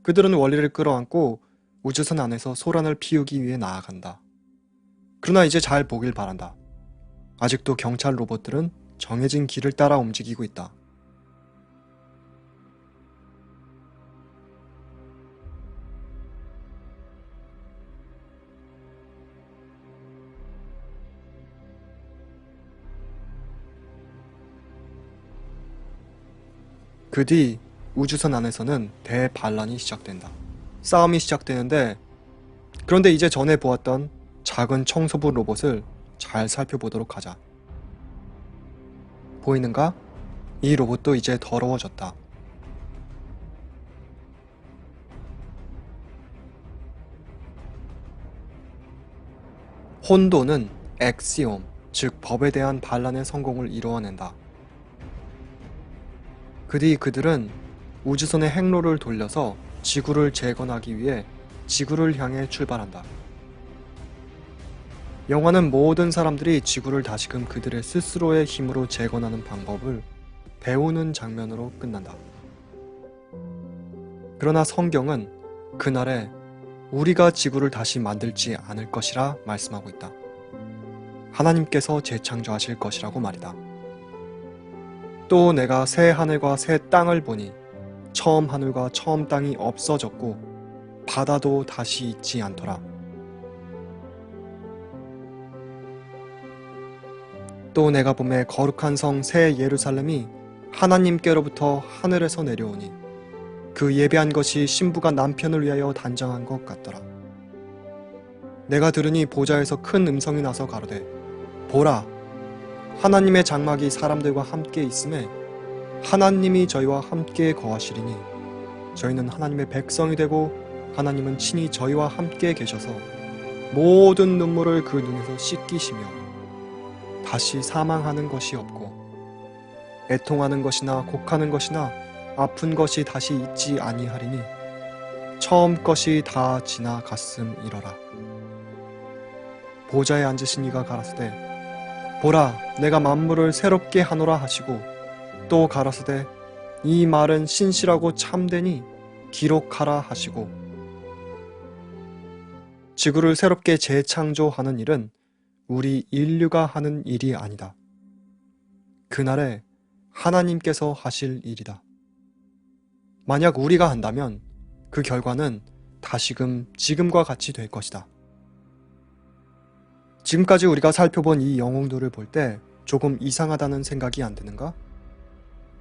그들은 원리를 끌어안고 우주선 안에서 소란을 피우기 위해 나아간다. 그러나 이제 잘 보길 바란다. 아직도 경찰 로봇들은 정해진 길을 따라 움직이고 있다. 그 뒤 우주선 안에서는 대반란이 시작된다. 싸움이 시작되는데 그런데 이제 전에 보았던 작은 청소부 로봇을 잘 살펴보도록 하자. 보이는가? 이 로봇도 이제 더러워졌다. 혼돈은 엑시옴, 즉 법에 대한 반란의 성공을 이루어낸다. 그 뒤 그들은 우주선의 행로를 돌려서 지구를 재건하기 위해 지구를 향해 출발한다. 영화는 모든 사람들이 지구를 다시금 그들의 스스로의 힘으로 재건하는 방법을 배우는 장면으로 끝난다. 그러나 성경은 그날에 우리가 지구를 다시 만들지 않을 것이라 말씀하고 있다. 하나님께서 재창조하실 것이라고 말이다. 또 내가 새 하늘과 새 땅을 보니 처음 하늘과 처음 땅이 없어졌고 바다도 다시 있지 않더라. 또 내가 보매 거룩한 성 새 예루살렘이 하나님께로부터 하늘에서 내려오니 그 예배한 것이 신부가 남편을 위하여 단장한 것 같더라. 내가 들으니 보좌에서 큰 음성이 나서 가로되 보라, 하나님의 장막이 사람들과 함께 있음에 하나님이 저희와 함께 거하시리니 저희는 하나님의 백성이 되고 하나님은 친히 저희와 함께 계셔서 모든 눈물을 그 눈에서 씻기시며 다시 사망하는 것이 없고 애통하는 것이나 곡하는 것이나 아픈 것이 다시 있지 아니하리니 처음 것이 다 지나갔음이러라. 보좌에 앉으신 이가 가라사대 보라 내가 만물을 새롭게 하노라 하시고 또 가라사대 이 말은 신실하고 참되니 기록하라 하시고 지구를 새롭게 재창조하는 일은 우리 인류가 하는 일이 아니다. 그날에 하나님께서 하실 일이다. 만약 우리가 한다면 그 결과는 다시금 지금과 같이 될 것이다. 지금까지 우리가 살펴본 이 영웅들을 볼 때 조금 이상하다는 생각이 안 드는가?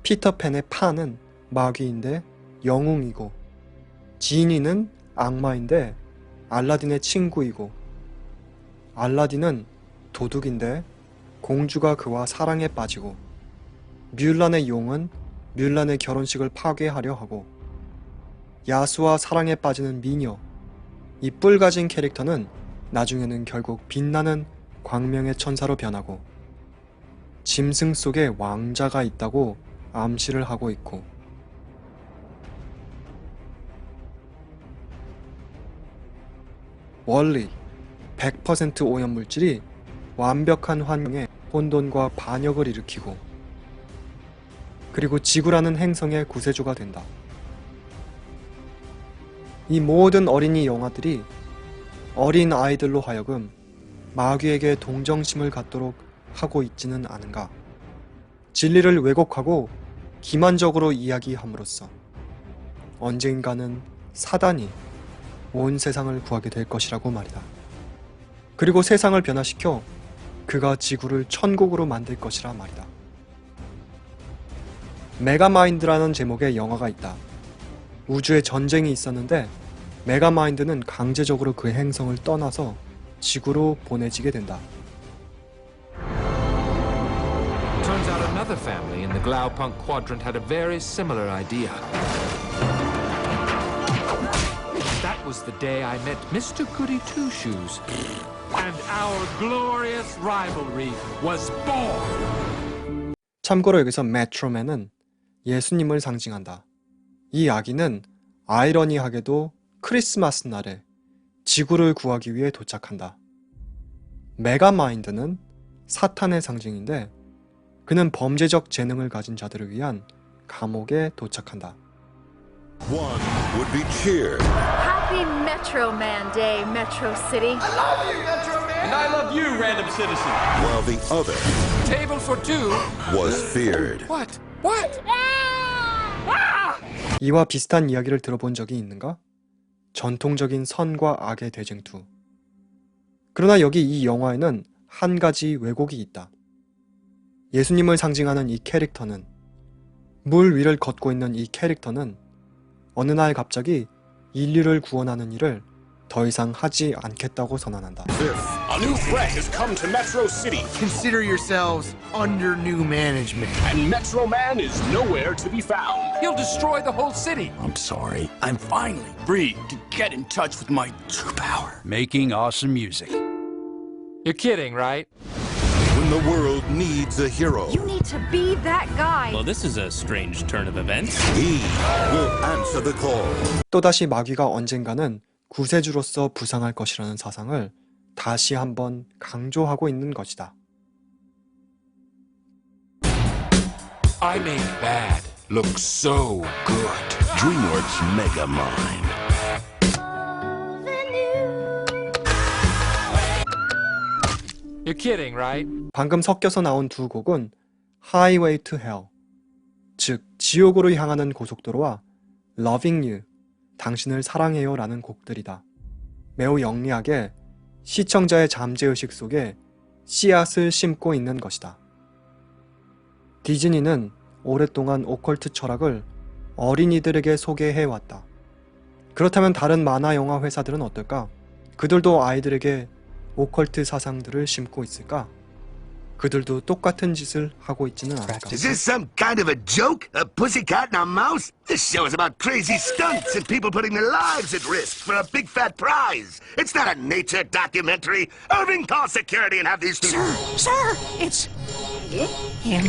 피터팬의 판은 마귀인데 영웅이고, 지니는 악마인데 알라딘의 친구이고, 알라딘은 도둑인데 공주가 그와 사랑에 빠지고, 뮬란의 용은 뮬란의 결혼식을 파괴하려 하고, 야수와 사랑에 빠지는 미녀, 이 뿔 가진 캐릭터는 나중에는 결국 빛나는 광명의 천사로 변하고, 짐승 속에 왕자가 있다고 암시를 하고 있고, 원리 100% 오염물질이 완벽한 환경에 혼돈과 반역을 일으키고, 그리고 지구라는 행성의 구세주가 된다. 이 모든 어린이 영화들이 어린 아이들로 하여금 마귀에게 동정심을 갖도록 하고 있지는 않은가? 진리를 왜곡하고 기만적으로 이야기함으로써 언젠가는 사단이 온 세상을 구하게 될 것이라고 말이다. 그리고 세상을 변화시켜 그가 지구를 천국으로 만들 것이라 말이다. 메가마인드라는 제목의 영화가 있다. 우주에 전쟁이 있었는데 메가마인드는 강제적으로 그 행성을 떠나서 지구로 보내지게 된다. Turns out another family in the Glaupunk quadrant had a very similar idea. That was the day I met Mr. Goody Two-Shoes, and our glorious rivalry was born. 참고로 여기서 메트로맨은 예수님을 상징한다. 이 아기는 아이러니하게도 크리스마스 날에 지구를 구하기 위해 도착한다. 메가마인드는 사탄의 상징인데 그는 범죄적 재능을 가진 자들을 위한 감옥에 도착한다. One would be cheered. Happy Metro Man Day, Metro City. I love you, Metro Man! And I love you, random citizen. While the other Table for two. was feared. What? What? 이와 비슷한 이야기를 들어본 적이 있는가? 전통적인 선과 악의 대쟁투. 그러나 여기 이 영화에는 한 가지 왜곡이 있다. 예수님을 상징하는 이 캐릭터는, 물 위를 걷고 있는 이 캐릭터는 어느 날 갑자기 인류를 구원하는 일을 더 이상 하지 않겠다고 선언한다. A new threat has come to Metro City. Consider yourselves under new management. And Metro Man is nowhere to be found. He'll destroy the whole city. I'm sorry. I'm finally free to get in touch with my true power. Making awesome music. You're kidding, right? When the world needs a hero, You need to be that guy. Well, this is a strange turn of events. he will answer the call. 또다시 마귀가 언젠가는 구세주로서 부상할 것이라는 사상을 다시 한번 강조하고 있는 것이다. I made bad look so good. DreamWorks Megamind. You're kidding, right? 방금 섞여서 나온 두 곡은 Highway to Hell, 즉 지옥으로 향하는 고속도로와 Loving You, 당신을 사랑해요 라는 곡들이다. 매우 영리하게 시청자의 잠재의식 속에 씨앗을 심고 있는 것이다. 디즈니는 오랫동안 오컬트 철학을 어린이들에게 소개해왔다. 그렇다면 다른 만화 영화 회사들은 어떨까? 그들도 아이들에게 오컬트 사상들을 심고 있을까? 그들도 똑같은 짓을 하고 있지는 않을까? Is this some kind of a joke? A pussycat and a mouse? This show is about crazy stunts and people putting their lives at risk for a big fat prize. It's not a nature documentary. Irving, call security and have these two... Sir, it's him.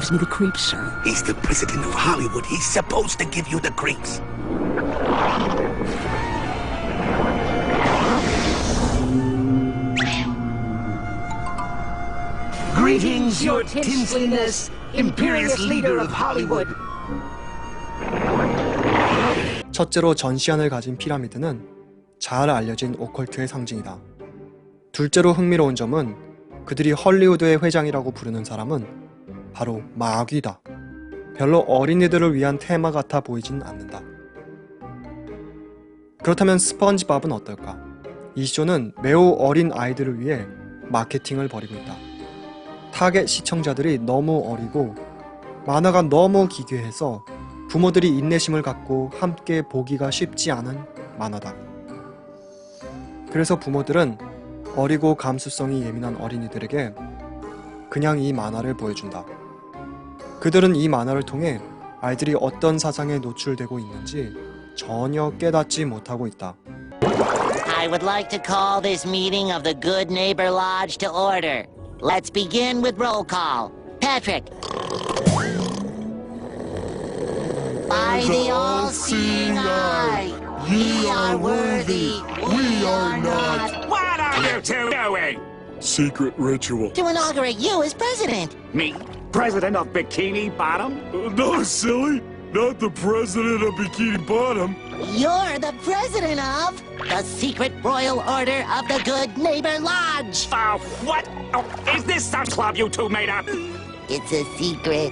gives me the creeps, sir. He's the president of Hollywood. He's supposed to give you the creeps. Greetings, your tinseliness, imperious leader of Hollywood. 첫째로 전시안을 가진 피라미드는 잘 알려진 오컬트의 상징이다. 둘째로 흥미로운 점은 그들이 헐리우드의 회장이라고 부르는 사람은 바로 마귀다. 별로 어린이들을 위한 테마 같아 보이진 않는다. 그렇다면 스펀지밥은 어떨까? 이 쇼는 매우 어린 아이들을 위해 마케팅을 벌이고 있다. 타겟 시청자들이 너무 어리고 만화가 너무 기괴해서 부모들이 인내심을 갖고 함께 보기가 쉽지 않은 만화다. 그래서 부모들은 어리고 감수성이 예민한 어린이들에게 그냥 이 만화를 보여준다. 그들은 이 만화를 통해 아이들이 어떤 사상에 노출되고 있는지 전혀 깨닫지 못하고 있다. I would like to call this meeting of the Good Neighbor Lodge to order. Let's begin with roll call. Patrick. By the all-seeing eye, ye are worthy, we are not. What are you two doing? Secret ritual. To inaugurate you as president. Me? President of Bikini Bottom? No, silly. Not the president of Bikini Bottom. You're the president of the Secret Royal Order of the Good Neighbor Lodge. What? Oh, is this some club you two made up? It's a secret.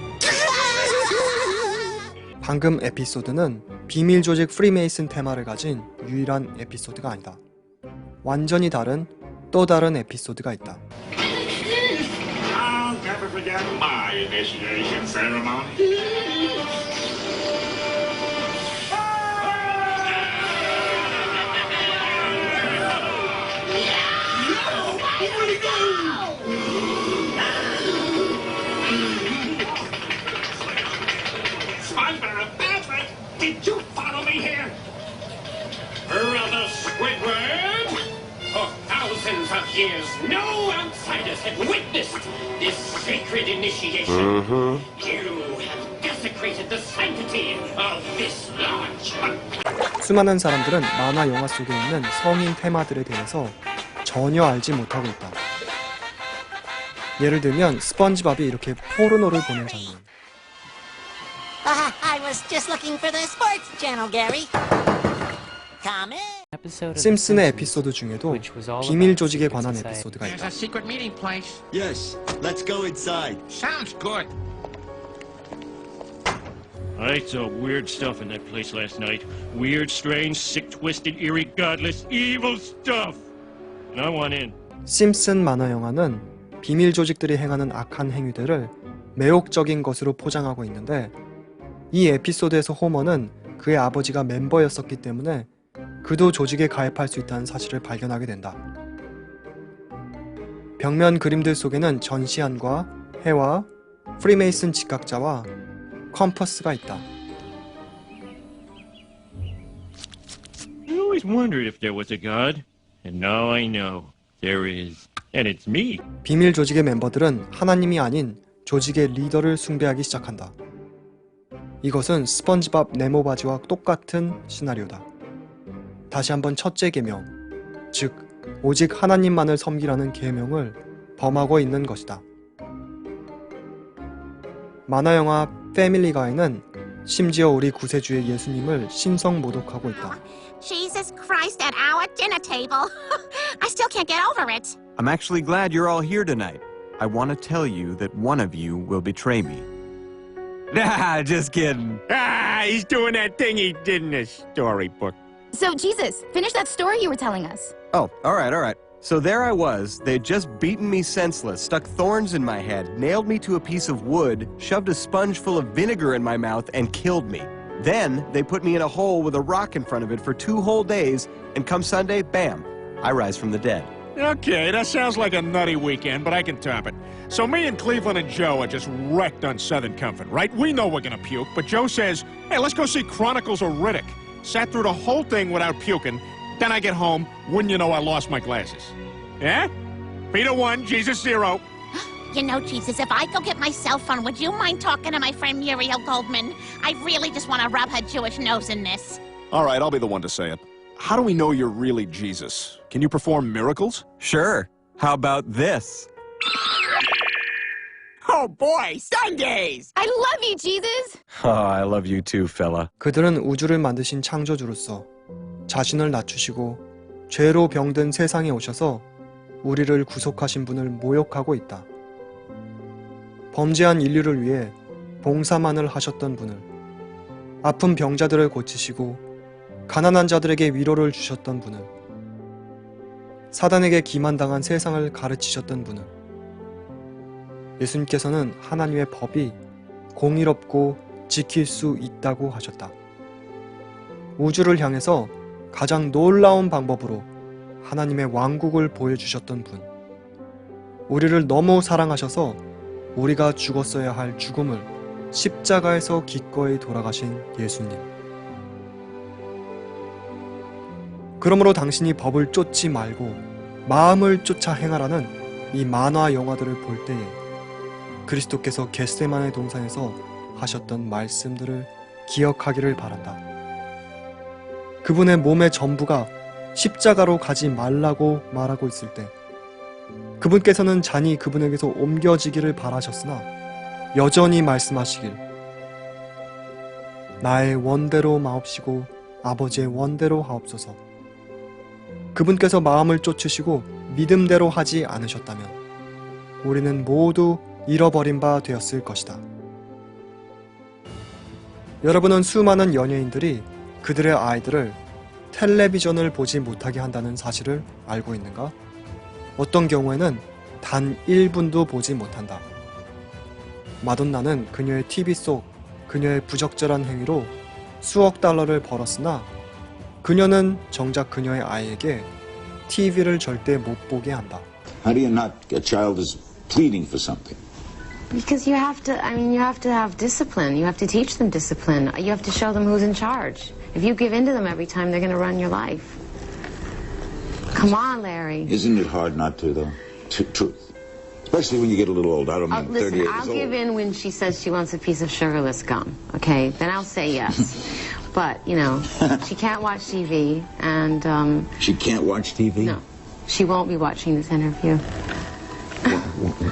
방금 에피소드는 비밀 조직 프리메이슨 테마를 가진 유일한 에피소드가 아니다. 완전히 다른 또 다른 에피소드가 있다. I'll never forget my initiation ceremony. Did you follow me here? Brother Squidward? For thousands of years, no outsiders have witnessed this sacred initiation. You have desecrated the sanctity of this lodge. 수많은 사람들은 만화 영화 속에 있는 성인 테마들에 대해서 전혀 알지 못하고 있다. 예를 들면 스펀지밥이 이렇게 포르노를 보는 장면. I was just looking for the sports channel, Gary. Come in. 심슨의 에피소드 중에도 비밀 조직에 관한 에피소드가 There's 있다. a secret meeting place. Yes, let's go inside. Sounds good. I saw weird stuff in that place last night. Weird, strange, sick, twisted, eerie, godless, evil stuff. And I want in. 심슨 만화 영화는 비밀 조직들이 행하는 악한 행위들을 매혹적인 것으로 포장하고 있는데 이 에피소드에서 호머는 그의 아버지가 멤버였었기 때문에 그도 조직에 가입할 수 있다는 사실을 발견하게 된다. 벽면 그림들 속에는 전시안과 해와 프리메이슨 직각자와 컴퍼스가 있다. I always wondered if there was a god, and now I know there is, and it's me. 비밀 조직의 멤버들은 하나님이 아닌 조직의 리더를 숭배하기 시작한다. 이것은 스펀지밥 네모 바지와 똑같은 시나리오다. 다시 한번 첫째 계명, 즉 오직 하나님만을 섬기라는 계명을 범하고 있는 것이다. 만화 영화 패밀리 가이는 심지어 우리 구세주의 예수님을 신성 모독하고 있다. Jesus Christ at our dinner table. I still can't get over it. I'm actually glad you're all here tonight. I want to tell you that one of you will betray me. Nah, just kidding. He's doing that thing he did in the storybook. So, Jesus, finish that story you were telling us. Oh, all right. So there I was. They'd just beaten me senseless, stuck thorns in my head, nailed me to a piece of wood, shoved a sponge full of vinegar in my mouth, and killed me. Then they put me in a hole with a rock in front of it for 2 whole days, and come Sunday, bam, I rise from the dead. Okay, that sounds like a nutty weekend, but I can top it. So me and Cleveland and Joe are just wrecked on Southern Comfort, right? We know we're gonna puke, but Joe says, hey, let's go see Chronicles of Riddick. Sat through the whole thing without puking. Then I get home, wouldn't you know I lost my glasses. Yeah? Peter 1, Jesus 0. You know, Jesus, if I go get my cell phone, would you mind talking to my friend Muriel Goldman? I really just want to rub her Jewish nose in this. All right, I'll be the one to say it. How do we know you're really Jesus? Can you perform miracles? Sure. How about this? Oh boy, Sundays! I love you, Jesus! Oh, I love you too, fella. 그들은 우주를 만드신 창조주로서 자신을 낮추시고 죄로 병든 세상에 오셔서 우리를 구속하신 분을 모욕하고 있다. 범죄한 인류를 위해 봉사만을 하셨던 분을, 아픈 병자들을 고치시고 가난한 자들에게 위로를 주셨던 분을, 사단에게 기만당한 세상을 가르치셨던 분을, 예수님께서는 하나님의 법이 공의롭고 지킬 수 있다고 하셨다. 우주를 향해서 가장 놀라운 방법으로 하나님의 왕국을 보여주셨던 분, 우리를 너무 사랑하셔서 우리가 죽었어야 할 죽음을 십자가에서 기꺼이 돌아가신 예수님. 그러므로 당신이 법을 쫓지 말고 마음을 쫓아 행하라는 이 만화 영화들을 볼 때에 그리스도께서 겟세마네 동산에서 하셨던 말씀들을 기억하기를 바란다. 그분의 몸의 전부가 십자가로 가지 말라고 말하고 있을 때 그분께서는 잔이 그분에게서 옮겨지기를 바라셨으나 여전히 말씀하시길 나의 원대로 마옵시고 아버지의 원대로 하옵소서. 그분께서 마음을 쫓으시고 믿음대로 하지 않으셨다면 우리는 모두 잃어버린 바 되었을 것이다. 여러분은 수많은 연예인들이 그들의 아이들을 텔레비전을 보지 못하게 한다는 사실을 알고 있는가? 어떤 경우에는 단 1분도 보지 못한다. 마돈나는 그녀의 TV 속 그녀의 부적절한 행위로 수억 달러를 벌었으나 그녀는 정작 그녀의 아이에게 TV를 절대 못 보게 한다. How do you not? A child is pleading for something. Because you have to, you have to have discipline. You have to teach them discipline. You have to show them who's in charge. If you give in to them every time, they're going to run your life. Come on, Larry. Isn't it hard not to, though? Truth. Especially when you get a little old. I don't mean 38 Listen, years I'll old. give in when she says she wants a piece of sugarless gum, okay? Then I'll say yes. But, she can't watch TV, and, She can't watch TV? No. She won't be watching this interview.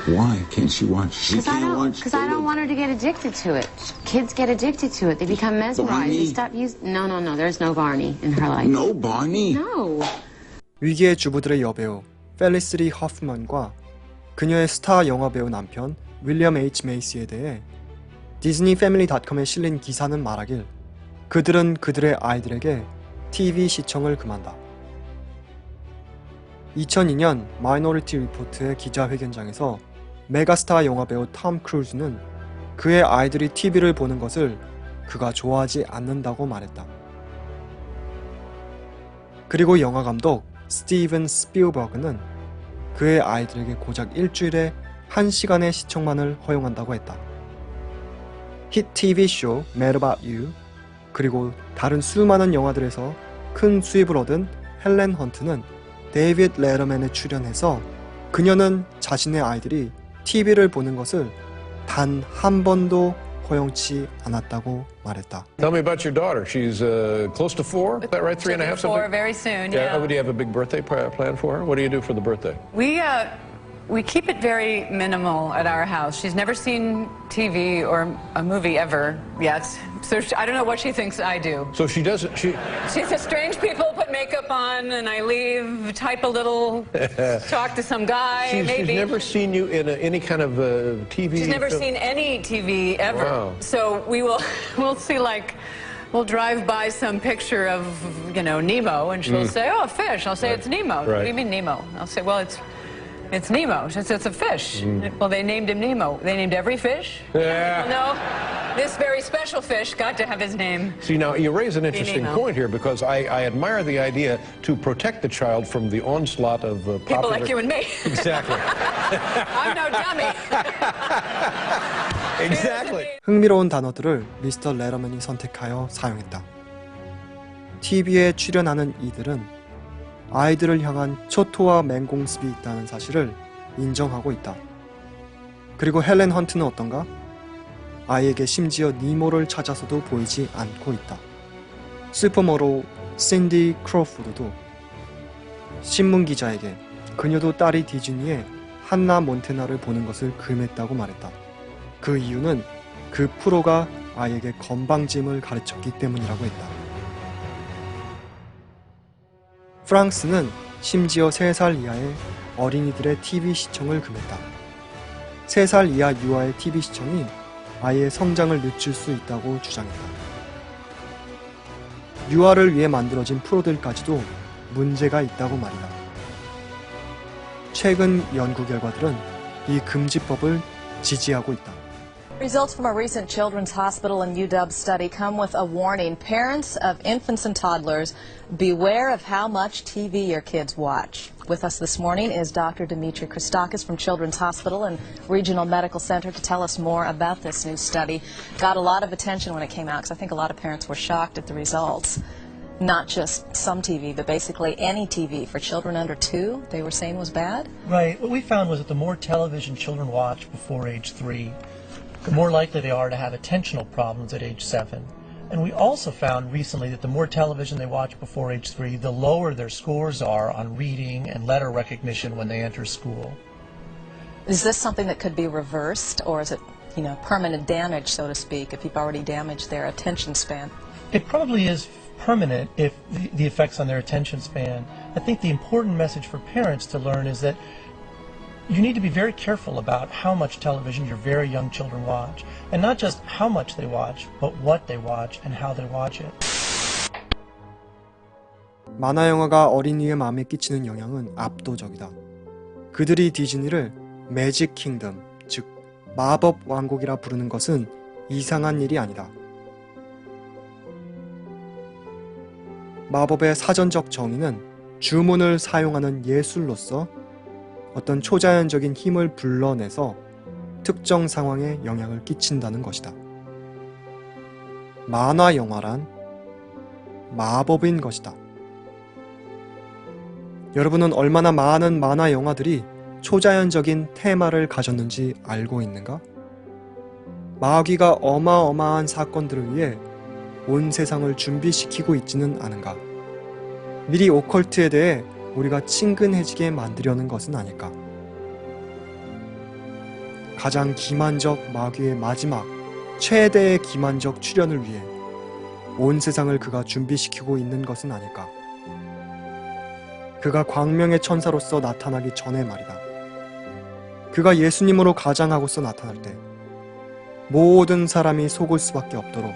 Why can't she watch? She can't watch. Because I don't want her to get addicted to it. Kids get addicted to it. They become mesmerized. Barney? They stop using... No. There's no Barney in her life. No Barney? No. 위기의 주부들의 여배우 펠리시리 허프먼과 그녀의 스타 영화배우 남편 윌리엄 H. 메이시에 대해 디즈니 패밀리닷컴에 실린 기사는 말하길 그들은 그들의 아이들에게 TV 시청을 금한다. 2002년 마이너리티 리포트의 기자회견장에서 메가스타 영화배우 톰 크루즈는 그의 아이들이 TV를 보는 것을 그가 좋아하지 않는다고 말했다. 그리고 영화감독 스티븐 스필버그는 그의 아이들에게 고작 일주일에 1시간의 시청만을 허용한다고 했다. 히트 TV쇼 Mad About You 그리고 다른 수많은 영화들에서 큰 수입을 얻은 헬렌 헌트는 데이비드 레더맨에 출연해서 그녀는 자신의 아이들이 TV를 보는 것을 단 한 번도 허용치 않았다고 말했다. Tell me about your daughter. She's close to 4, is that right? 3 and a half, something? 4 very soon, yeah. Do you have a big birthday plan for her? What do you do for the birthday? We keep it very minimal at our house. She's never seen TV or a movie ever yet, so I don't know what she thinks I do. So she doesn't, She says strange people put makeup on and I leave, type a little, talk to some guy, maybe. She's never seen you in any kind of TV She's never film? seen any TV ever. Wow. So we'll see we'll drive by some picture of, Nemo and she'll say, oh, a fish. I'll say it's Nemo. What do you mean Nemo? I'll say, well, it's Nemo. She says, it's a fish. Well, they named him Nemo. They named every fish? Yeah. Well, no, this very special fish got to have his name. See, now, you raise an interesting Nemo. point here because I admire the idea to protect the child from the onslaught of People popular... like you and me. Exactly. I'm no dummy. Exactly. 흥미로운 단어들을 미스터 레더맨이 선택하여 사용했다. TV에 출연하는 이들은 아이들을 향한 초토화 맹공습이 있다는 사실을 인정하고 있다. 그리고 헬렌 헌트는 어떤가? 아이에게 심지어 니모를 찾아서도 보이지 않고 있다. 슈퍼모로 샌디 크로포드도 신문기자에게 그녀도 딸이 디즈니의 한나 몬테나를 보는 것을 금했다고 말했다. 그 이유는 그 프로가 아이에게 건방짐을 가르쳤기 때문이라고 했다. 프랑스는 심지어 3살 이하의 어린이들의 TV 시청을 금했다. 3살 이하 유아의 TV 시청이 아이의 성장을 늦출 수 있다고 주장했다. 유아를 위해 만들어진 프로들까지도 문제가 있다고 말이다. 최근 연구 결과들은 이 금지법을 지지하고 있다. Results from a recent children's hospital and UW study come with a warning. Parents of infants and toddlers, beware of how much TV your kids watch. With us this morning is Dr. Dimitri Christakis from Children's Hospital and Regional Medical Center to tell us more about this new study. Got a lot of attention when it came out because I think a lot of parents were shocked at the results. Not just some TV, but basically any TV for children under 2, they were saying was bad? Right. What we found was that the more television children watch before age 3, the more likely they are to have attentional problems at age 7. And we also found recently that the more television they watch before age 3, the lower their scores are on reading and letter recognition when they enter school. Is this something that could be reversed, or is it, permanent damage, so to speak, if you've already damaged their attention span? It probably is permanent if the effects on their attention span. I think the important message for parents to learn is that you need to be very careful about how much television your very young children watch. And not just how much they watch, but what they watch and how they watch it. 만화 영화가 어린이의 마음에 끼치는 영향은 압도적이다. 그들이 디즈니를 매직 킹덤, 즉 마법 왕국이라 부르는 것은 이상한 일이 아니다. 마법의 사전적 정의는 주문을 사용하는 예술로서 어떤 초자연적인 힘을 불러내서 특정 상황에 영향을 끼친다는 것이다. 만화 영화란 마법인 것이다. 여러분은 얼마나 많은 만화 영화들이 초자연적인 테마를 가졌는지 알고 있는가? 마귀가 어마어마한 사건들을 위해 온 세상을 준비시키고 있지는 않은가? 미리 오컬트에 대해 우리가 친근해지게 만들려는 것은 아닐까? 가장 기만적 마귀의 마지막, 최대의 기만적 출현을 위해 온 세상을 그가 준비시키고 있는 것은 아닐까? 그가 광명의 천사로서 나타나기 전에 말이다. 그가 예수님으로 가장하고서 나타날 때 모든 사람이 속을 수밖에 없도록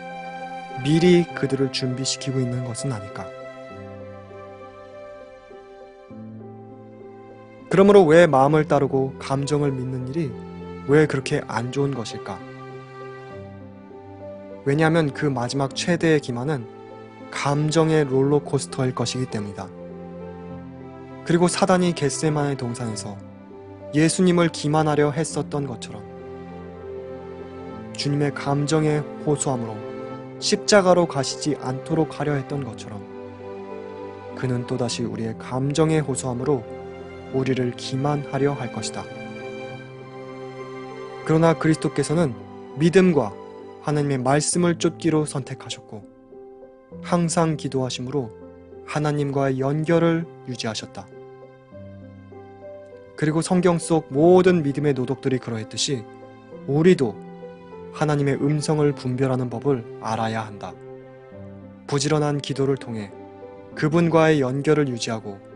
미리 그들을 준비시키고 있는 것은 아닐까? 그러므로 왜 마음을 따르고 감정을 믿는 일이 왜 그렇게 안 좋은 것일까? 왜냐하면 그 마지막 최대의 기만은 감정의 롤러코스터일 것이기 때문이다. 그리고 사단이 겟세마네 동산에서 예수님을 기만하려 했었던 것처럼 주님의 감정의 호소함으로 십자가로 가시지 않도록 하려 했던 것처럼 그는 또다시 우리의 감정의 호소함으로 우리를 기만하려 할 것이다. 그러나 그리스도께서는 믿음과 하나님의 말씀을 쫓기로 선택하셨고 항상 기도하심으로 하나님과의 연결을 유지하셨다. 그리고 성경 속 모든 믿음의 노독들이 그러했듯이 우리도 하나님의 음성을 분별하는 법을 알아야 한다. 부지런한 기도를 통해 그분과의 연결을 유지하고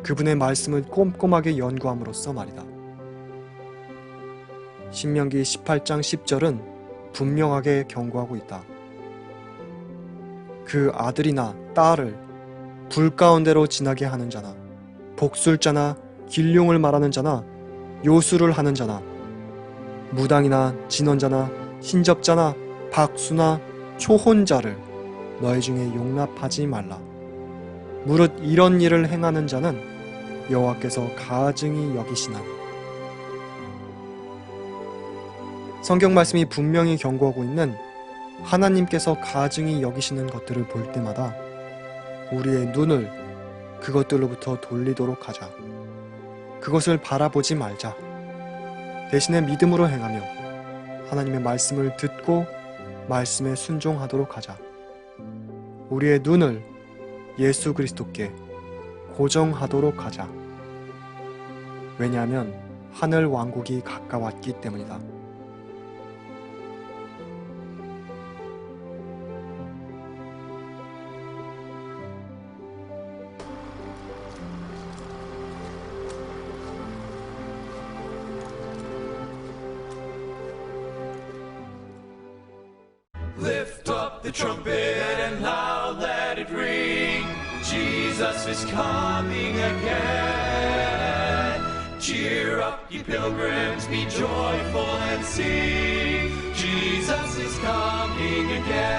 그분의 말씀을 꼼꼼하게 연구함으로써 말이다. 신명기 18장 10절은 분명하게 경고하고 있다. 그 아들이나 딸을 불 가운데로 지나게 하는 자나 복술자나 길룡을 말하는 자나 요술을 하는 자나 무당이나 진언자나 신접자나 박수나 초혼자를 너희 중에 용납하지 말라. 무릇 이런 일을 행하는 자는 여호와께서 가증히 여기시나니. 성경 말씀이 분명히 경고하고 있는 하나님께서 가증히 여기시는 것들을 볼 때마다 우리의 눈을 그것들로부터 돌리도록 하자. 그것을 바라보지 말자. 대신에 믿음으로 행하며 하나님의 말씀을 듣고 말씀에 순종하도록 하자. 우리의 눈을 예수 그리스도께 고정하도록 하자. 왜냐하면 하늘 왕국이 가까웠기 때문이다. Lift up the trumpet and loud let it ring. Jesus is coming again. Cheer up, ye pilgrims, be joyful and sing. Jesus is coming again.